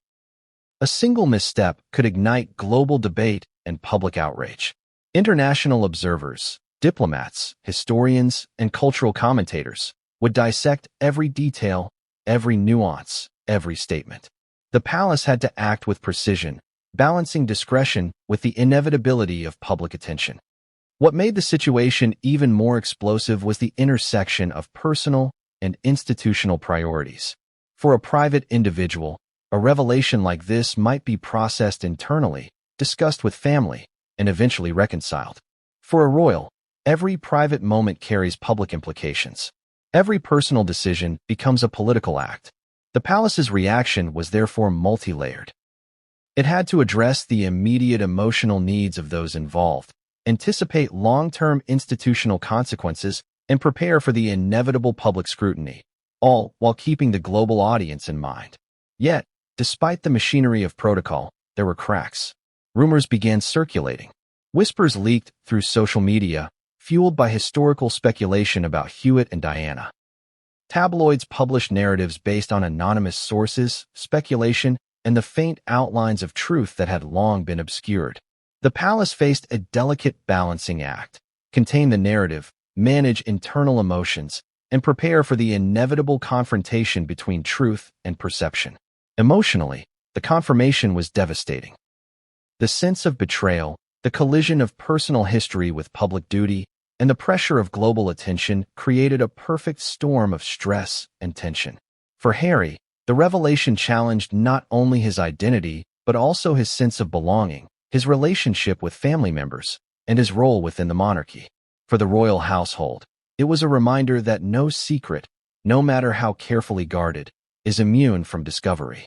A single misstep could ignite global debate and public outrage. International observers, diplomats, historians, and cultural commentators would dissect every detail, every nuance, every statement. The palace had to act with precision, balancing discretion with the inevitability of public attention. What made the situation even more explosive was the intersection of personal and institutional priorities. For a private individual, a revelation like this might be processed internally, discussed with family, and eventually reconciled. For a royal, every private moment carries public implications. Every personal decision becomes a political act. The palace's reaction was therefore multi-layered. It had to address the immediate emotional needs of those involved, anticipate long-term institutional consequences, and prepare for the inevitable public scrutiny, all while keeping the global audience in mind. Yet, despite the machinery of protocol, there were cracks. Rumors began circulating. Whispers leaked through social media, fueled by historical speculation about Hewitt and Diana. Tabloids published narratives based on anonymous sources, speculation, and the faint outlines of truth that had long been obscured. The palace faced a delicate balancing act: contain the narrative, manage internal emotions, and prepare for the inevitable confrontation between truth and perception. Emotionally, the confirmation was devastating. The sense of betrayal, the collision of personal history with public duty, and the pressure of global attention created a perfect storm of stress and tension. For Harry, the revelation challenged not only his identity, but also his sense of belonging, his relationship with family members, and his role within the monarchy. For the royal household, it was a reminder that no secret, no matter how carefully guarded, is immune from discovery.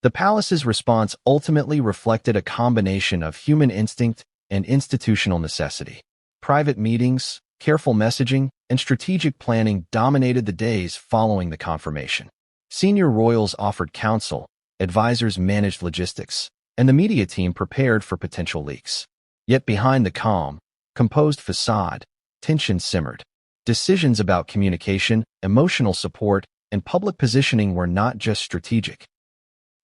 The palace's response ultimately reflected a combination of human instinct and institutional necessity. Private meetings, careful messaging, and strategic planning dominated the days following the confirmation. Senior royals offered counsel, advisors managed logistics, and the media team prepared for potential leaks. Yet behind the calm, composed facade, tension simmered. Decisions about communication, emotional support, and public positioning were not just strategic.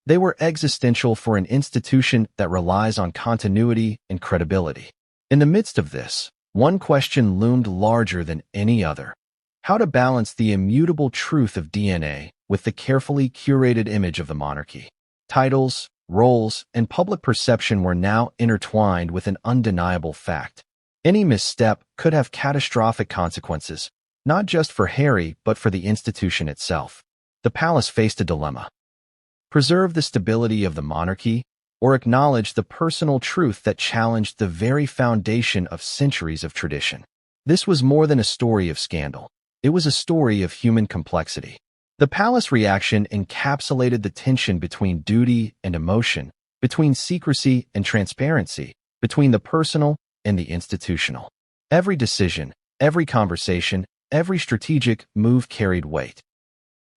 They were existential for an institution that relies on continuity and credibility. In the midst of this, one question loomed larger than any other: how to balance the immutable truth of DNA with the carefully curated image of the monarchy. Titles, roles, and public perception were now intertwined with an undeniable fact. Any misstep could have catastrophic consequences, not just for Harry but for the institution itself. The palace faced a dilemma: preserve the stability of the monarchy, or acknowledge the personal truth that challenged the very foundation of centuries of tradition. This was more than a story of scandal. It was a story of human complexity. The palace reaction encapsulated the tension between duty and emotion, between secrecy and transparency, between the personal and the institutional. Every decision, every conversation, every strategic move carried weight.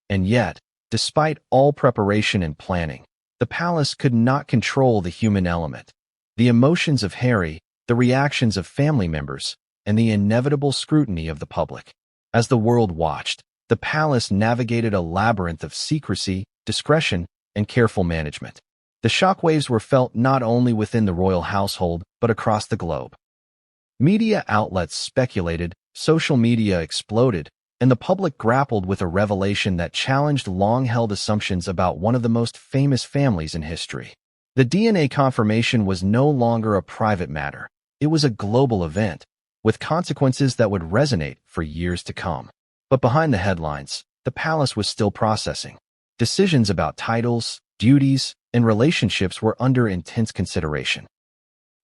And yet, despite all preparation and planning, the palace could not control the human element. The emotions of Harry, the reactions of family members, and the inevitable scrutiny of the public. As the world watched, the palace navigated a labyrinth of secrecy, discretion, and careful management. The shockwaves were felt not only within the royal household, but across the globe. Media outlets speculated, social media exploded, and the public grappled with a revelation that challenged long-held assumptions about one of the most famous families in history. The DNA confirmation was no longer a private matter. It was a global event, with consequences that would resonate for years to come. But behind the headlines, the palace was still processing. Decisions about titles, duties, and relationships were under intense consideration.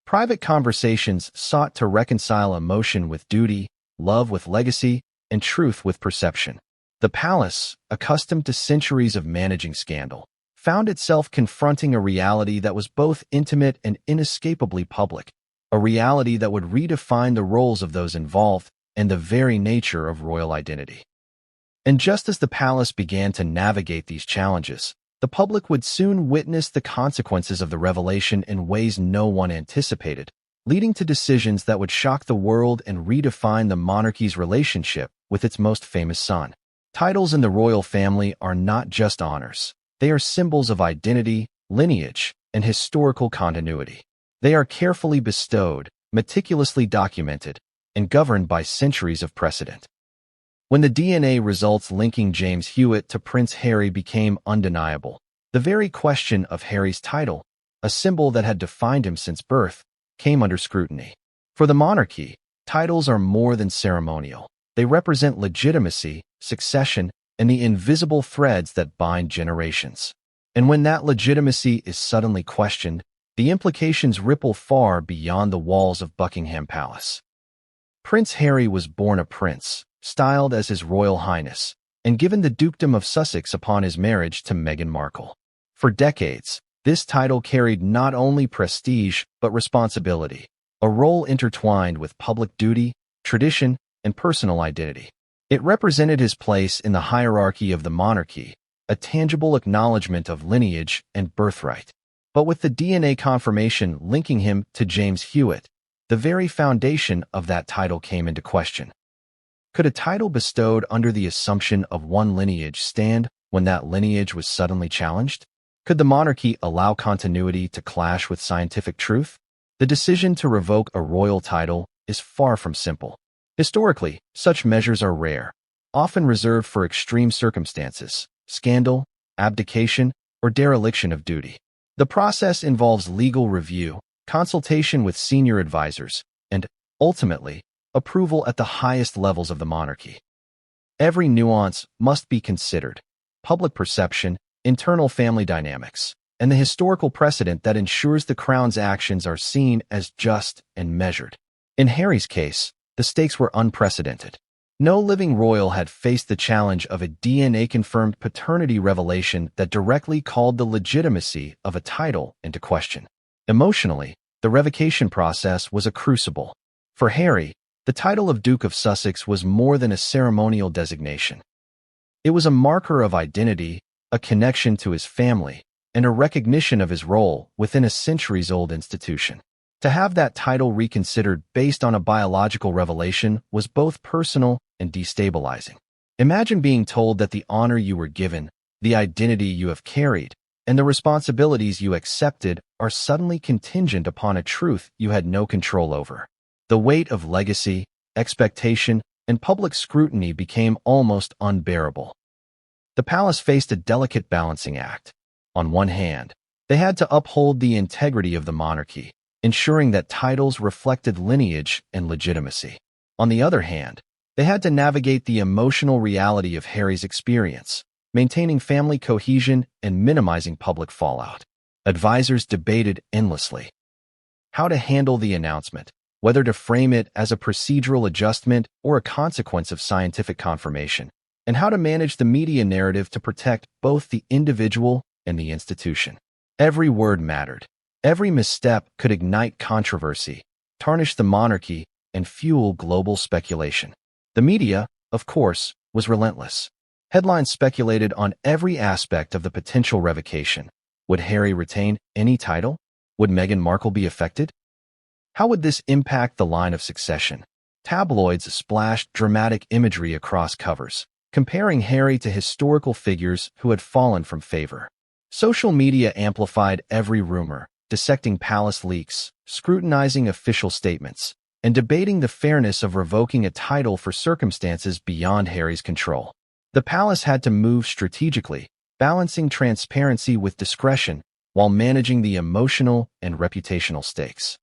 Private conversations sought to reconcile emotion with duty, love with legacy, and truth with perception. The palace, accustomed to centuries of managing scandal, found itself confronting a reality that was both intimate and inescapably public, a reality that would redefine the roles of those involved and the very nature of royal identity. And just as the palace began to navigate these challenges, the public would soon witness the consequences of the revelation in ways no one anticipated, leading to decisions that would shock the world and redefine the monarchy's relationship with its most famous son. Titles in the royal family are not just honors. They are symbols of identity, lineage, and historical continuity. They are carefully bestowed, meticulously documented, and governed by centuries of precedent. When the DNA results linking James Hewitt to Prince Harry became undeniable, the very question of Harry's title, a symbol that had defined him since birth, came under scrutiny. For the monarchy, titles are more than ceremonial. They represent legitimacy, succession, and the invisible threads that bind generations. And when that legitimacy is suddenly questioned, the implications ripple far beyond the walls of Buckingham Palace. Prince Harry was born a prince, styled as His Royal Highness, and given the dukedom of Sussex upon his marriage to Meghan Markle. For decades, this title carried not only prestige but responsibility, a role intertwined with public duty, tradition, and personal identity. It represented his place in the hierarchy of the monarchy, a tangible acknowledgement of lineage and birthright. But with the DNA confirmation linking him to James Hewitt, the very foundation of that title came into question. Could a title bestowed under the assumption of one lineage stand when that lineage was suddenly challenged? Could the monarchy allow continuity to clash with scientific truth? The decision to revoke a royal title is far from simple. Historically, such measures are rare, often reserved for extreme circumstances, scandal, abdication, or dereliction of duty. The process involves legal review, consultation with senior advisors, and, ultimately, approval at the highest levels of the monarchy. Every nuance must be considered: public perception, internal family dynamics, and the historical precedent that ensures the crown's actions are seen as just and measured. In Harry's case, the stakes were unprecedented. No living royal had faced the challenge of a DNA-confirmed paternity revelation that directly called the legitimacy of a title into question. Emotionally, the revocation process was a crucible. For Harry, the title of Duke of Sussex was more than a ceremonial designation. It was a marker of identity, a connection to his family, and a recognition of his role within a centuries-old institution. To have that title reconsidered based on a biological revelation was both personal and destabilizing. Imagine being told that the honor you were given, the identity you have carried, and the responsibilities you accepted are suddenly contingent upon a truth you had no control over. The weight of legacy, expectation, and public scrutiny became almost unbearable. The palace faced a delicate balancing act. On one hand, they had to uphold the integrity of the monarchy, ensuring that titles reflected lineage and legitimacy. On the other hand, they had to navigate the emotional reality of Harry's experience, maintaining family cohesion and minimizing public fallout. Advisors debated endlessly how to handle the announcement, whether to frame it as a procedural adjustment or a consequence of scientific confirmation, and how to manage the media narrative to protect both the individual and the institution. Every word mattered. Every misstep could ignite controversy, tarnish the monarchy, and fuel global speculation. The media, of course, was relentless. Headlines speculated on every aspect of the potential revocation. Would Harry retain any title? Would Meghan Markle be affected? How would this impact the line of succession? Tabloids splashed dramatic imagery across covers, comparing Harry to historical figures who had fallen from favor. Social media amplified every rumor, dissecting palace leaks, scrutinizing official statements, and debating the fairness of revoking a title for circumstances beyond Harry's control. The palace had to move strategically, balancing transparency with discretion while managing the emotional and reputational stakes.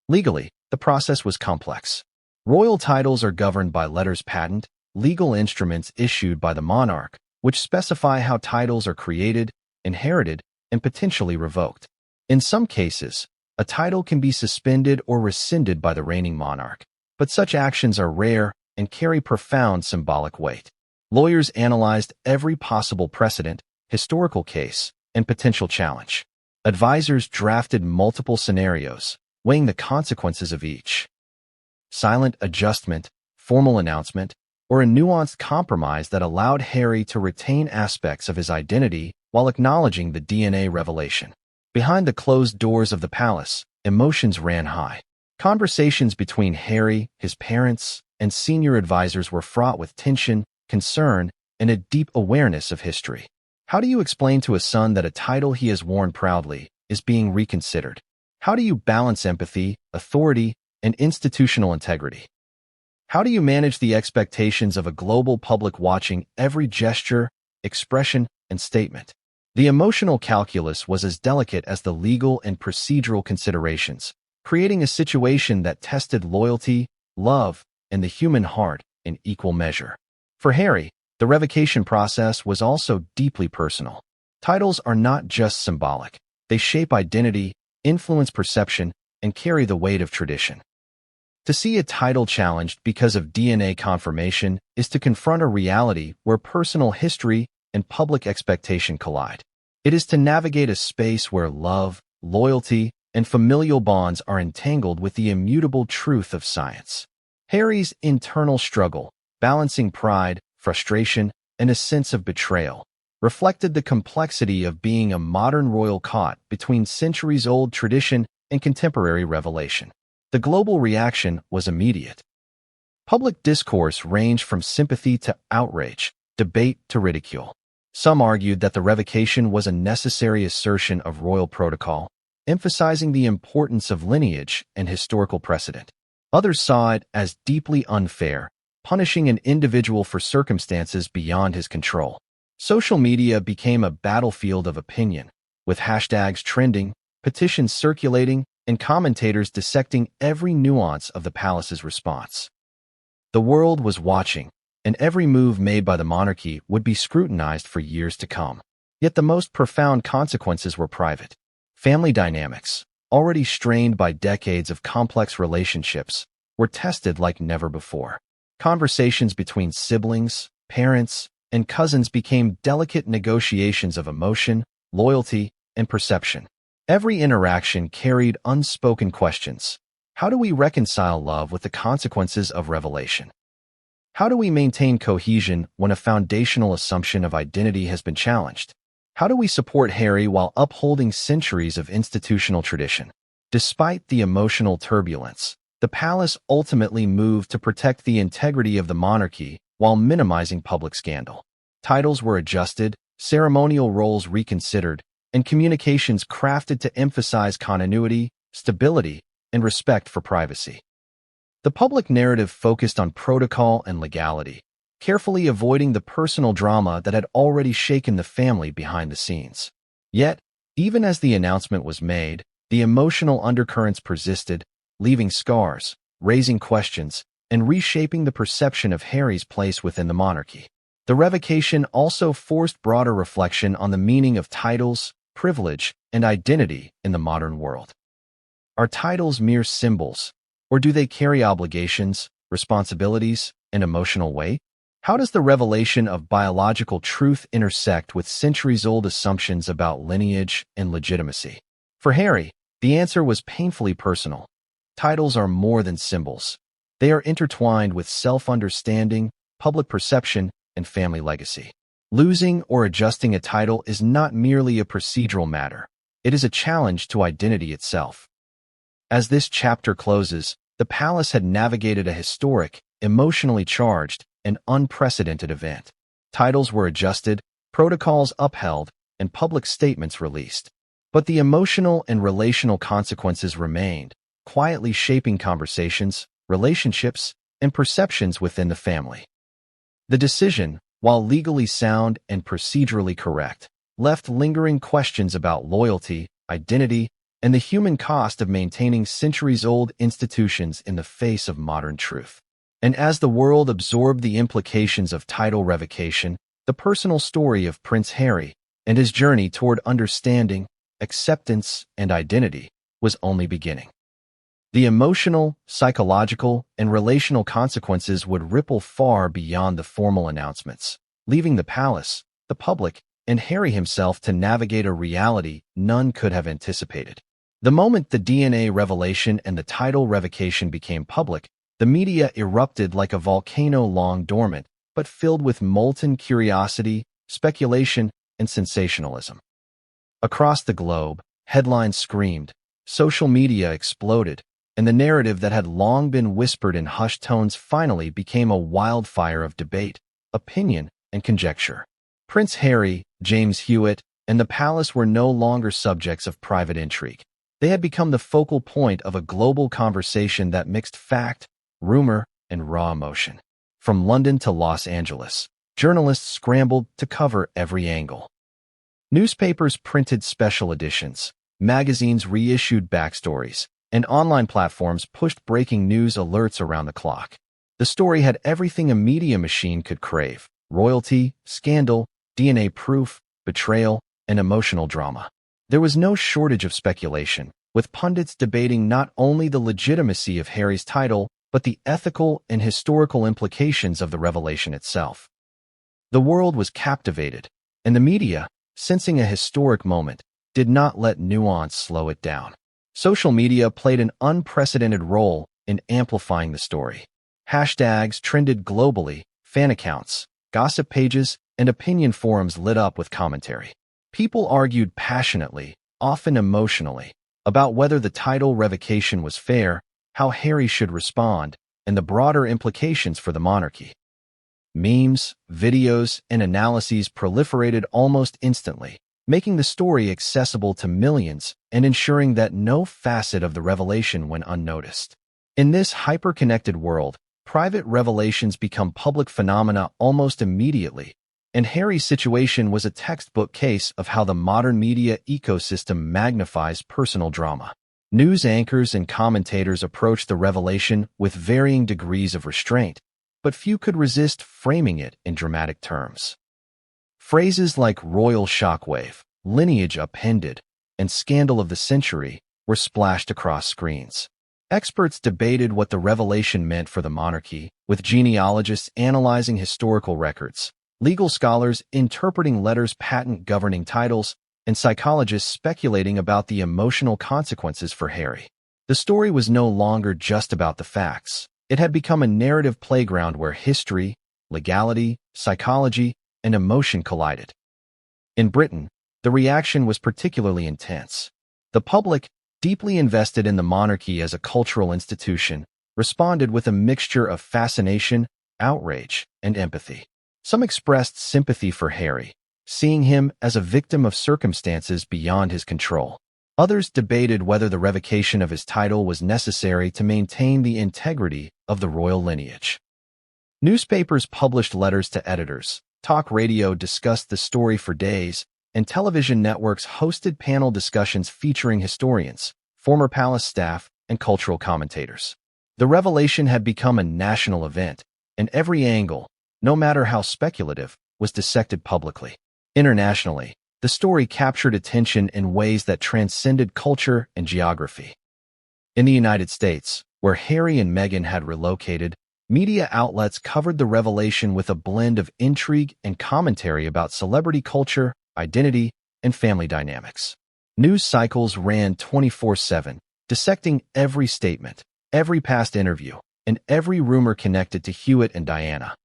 Legally, the process was complex. Royal titles are governed by letters patent, legal instruments issued by the monarch, which specify how titles are created, inherited, and potentially revoked. In some cases, a title can be suspended or rescinded by the reigning monarch, but such actions are rare and carry profound symbolic weight. Lawyers analyzed every possible precedent, historical case, and potential challenge. Advisors drafted multiple scenarios, weighing the consequences of each. Silent adjustment, formal announcement, or a nuanced compromise that allowed Harry to retain aspects of his identity while acknowledging the DNA revelation. Behind the closed doors of the palace, emotions ran high. Conversations between Harry, his parents, and senior advisors were fraught with tension, concern, and a deep awareness of history. How do you explain to a son that a title he has worn proudly is being reconsidered? How do you balance empathy, authority, and institutional integrity? How do you manage the expectations of a global public watching every gesture, expression, and statement? The emotional calculus was as delicate as the legal and procedural considerations, creating a situation that tested loyalty, love, and the human heart in equal measure. For Harry, the revocation process was also deeply personal. Titles are not just symbolic. They shape identity, influence perception, and carry the weight of tradition. To see a title challenged because of DNA confirmation is to confront a reality where personal history and public expectation collide. It is to navigate a space where love, loyalty, and familial bonds are entangled with the immutable truth of science. Harry's internal struggle, balancing pride, frustration, and a sense of betrayal, reflected the complexity of being a modern royal caught between centuries-old tradition and contemporary revelation. The global reaction was immediate. Public discourse ranged from sympathy to outrage, debate to ridicule. Some argued that the revocation was a necessary assertion of royal protocol, emphasizing the importance of lineage and historical precedent. Others saw it as deeply unfair, punishing an individual for circumstances beyond his control. Social media became a battlefield of opinion, with hashtags trending, petitions circulating, and commentators dissecting every nuance of the palace's response. The world was watching, and every move made by the monarchy would be scrutinized for years to come. Yet the most profound consequences were private. Family dynamics, already strained by decades of complex relationships, were tested like never before. Conversations between siblings, parents, and cousins became delicate negotiations of emotion, loyalty, and perception. Every interaction carried unspoken questions. How do we reconcile love with the consequences of revelation? How do we maintain cohesion when a foundational assumption of identity has been challenged? How do we support Harry while upholding centuries of institutional tradition? Despite the emotional turbulence, the palace ultimately moved to protect the integrity of the monarchy while minimizing public scandal. Titles were adjusted, ceremonial roles reconsidered, and communications crafted to emphasize continuity, stability, and respect for privacy. The public narrative focused on protocol and legality, carefully avoiding the personal drama that had already shaken the family behind the scenes. Yet, even as the announcement was made, the emotional undercurrents persisted, leaving scars, raising questions, and reshaping the perception of Harry's place within the monarchy. The revocation also forced broader reflection on the meaning of titles, privilege, and identity in the modern world. Are titles mere symbols, or do they carry obligations, responsibilities, and emotional weight? How does the revelation of biological truth intersect with centuries-old assumptions about lineage and legitimacy? For Harry, the answer was painfully personal. Titles are more than symbols. They are intertwined with self-understanding, public perception, and family legacy. Losing or adjusting a title is not merely a procedural matter. It is a challenge to identity itself. As this chapter closes, the palace had navigated a historic, emotionally charged, and unprecedented event. Titles were adjusted, protocols upheld, and public statements released. But the emotional and relational consequences remained, quietly shaping conversations, relationships, and perceptions within the family. The decision, while legally sound and procedurally correct, left lingering questions about loyalty, identity, and the human cost of maintaining centuries-old institutions in the face of modern truth. And as the world absorbed the implications of title revocation, the personal story of Prince Harry and his journey toward understanding, acceptance, and identity was only beginning. The emotional, psychological, and relational consequences would ripple far beyond the formal announcements, leaving the palace, the public, and Harry himself to navigate a reality none could have anticipated. The moment the DNA revelation and the title revocation became public, the media erupted like a volcano long dormant, but filled with molten curiosity, speculation, and sensationalism. Across the globe, headlines screamed, social media exploded, and the narrative that had long been whispered in hushed tones finally became a wildfire of debate, opinion, and conjecture. Prince Harry, James Hewitt, and the palace were no longer subjects of private intrigue. They had become the focal point of a global conversation that mixed fact, rumor, and raw emotion. From London to Los Angeles, journalists scrambled to cover every angle. Newspapers printed special editions, magazines reissued backstories, and online platforms pushed breaking news alerts around the clock. The story had everything a media machine could crave: royalty, scandal, DNA proof, betrayal, and emotional drama. There was no shortage of speculation, with pundits debating not only the legitimacy of Harry's title, but the ethical and historical implications of the revelation itself. The world was captivated, and the media, sensing a historic moment, did not let nuance slow it down. Social media played an unprecedented role in amplifying the story. Hashtags trended globally, fan accounts, gossip pages, and opinion forums lit up with commentary. People argued passionately, often emotionally, about whether the title revocation was fair, how Harry should respond, and the broader implications for the monarchy. Memes, videos, and analyses proliferated almost instantly, making the story accessible to millions and ensuring that no facet of the revelation went unnoticed. In this hyper-connected world, private revelations become public phenomena almost immediately, and Harry's situation was a textbook case of how the modern media ecosystem magnifies personal drama. News anchors and commentators approached the revelation with varying degrees of restraint, but few could resist framing it in dramatic terms. Phrases like royal shockwave, lineage upended, and scandal of the century were splashed across screens. Experts debated what the revelation meant for the monarchy, with genealogists analyzing historical records, legal scholars interpreting letters patent governing titles, and psychologists speculating about the emotional consequences for Harry. The story was no longer just about the facts. It had become a narrative playground where history, legality, psychology, and emotion collided. In Britain, the reaction was particularly intense. The public, deeply invested in the monarchy as a cultural institution, responded with a mixture of fascination, outrage, and empathy. Some expressed sympathy for Harry, seeing him as a victim of circumstances beyond his control. Others debated whether the revocation of his title was necessary to maintain the integrity of the royal lineage. Newspapers published letters to editors, talk radio discussed the story for days, and television networks hosted panel discussions featuring historians, former palace staff, and cultural commentators. The revelation had become a national event, and every angle, no matter how speculative, was dissected publicly. Internationally, the story captured attention in ways that transcended culture and geography. In the United States, where Harry and Meghan had relocated, media outlets covered the revelation with a blend of intrigue and commentary about celebrity culture, identity, and family dynamics. News cycles ran 24/7, dissecting every statement, every past interview, and every rumor connected to Hewitt and Diana.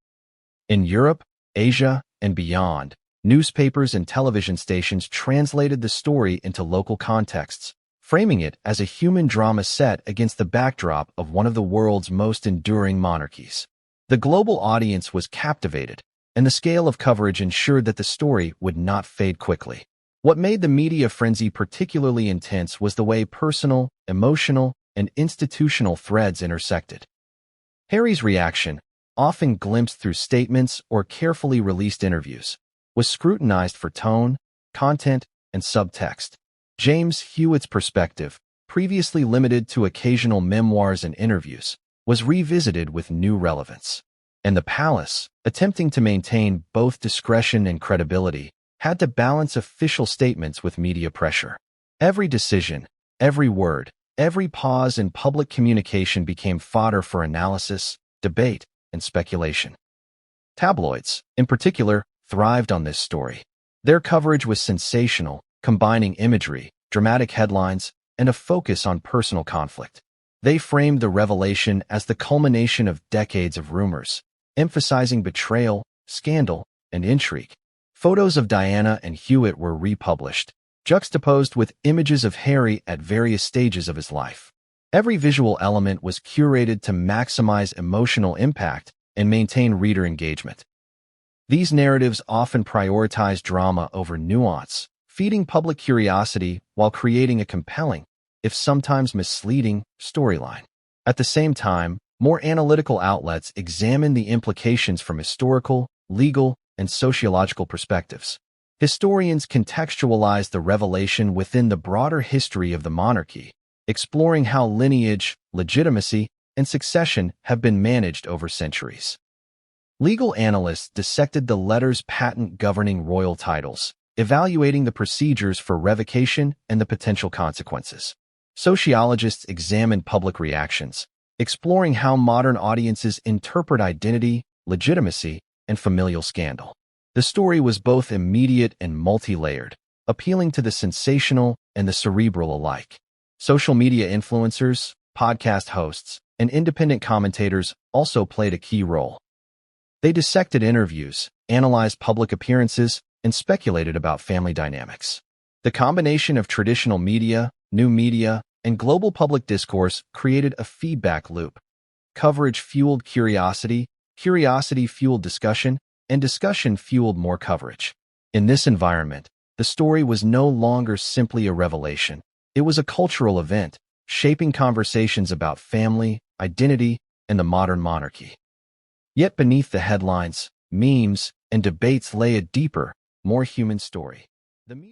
In Europe, Asia, and beyond, newspapers and television stations translated the story into local contexts, framing it as a human drama set against the backdrop of one of the world's most enduring monarchies. The global audience was captivated, and the scale of coverage ensured that the story would not fade quickly. What made the media frenzy particularly intense was the way personal, emotional, and institutional threads intersected. Harry's reaction, often glimpsed through statements or carefully released interviews, was scrutinized for tone, content, and subtext. James Hewitt's perspective, previously limited to occasional memoirs and interviews, was revisited with new relevance. And the palace, attempting to maintain both discretion and credibility, had to balance official statements with media pressure. Every decision, every word, every pause in public communication became fodder for analysis, debate, and speculation. Tabloids, in particular, thrived on this story. Their coverage was sensational, combining imagery, dramatic headlines, and a focus on personal conflict. They framed the revelation as the culmination of decades of rumors, emphasizing betrayal, scandal, and intrigue. Photos of Diana and Hewitt were republished, juxtaposed with images of Harry at various stages of his life. Every visual element was curated to maximize emotional impact and maintain reader engagement. These narratives often prioritize drama over nuance, feeding public curiosity while creating a compelling, if sometimes misleading, storyline. At the same time, more analytical outlets examine the implications from historical, legal, and sociological perspectives. Historians contextualize the revelation within the broader history of the monarchy, exploring how lineage, legitimacy, and succession have been managed over centuries. Legal analysts dissected the letter's patent governing royal titles, evaluating the procedures for revocation and the potential consequences. Sociologists examined public reactions, exploring how modern audiences interpret identity, legitimacy, and familial scandal. The story was both immediate and multi-layered, appealing to the sensational and the cerebral alike. Social media influencers, podcast hosts, and independent commentators also played a key role. They dissected interviews, analyzed public appearances, and speculated about family dynamics. The combination of traditional media, new media, and global public discourse created a feedback loop. Coverage fueled curiosity, curiosity fueled discussion, and discussion fueled more coverage. In this environment, the story was no longer simply a revelation. It was a cultural event, shaping conversations about family, identity, and the modern monarchy. Yet beneath the headlines, memes, and debates lay a deeper, more human story. The media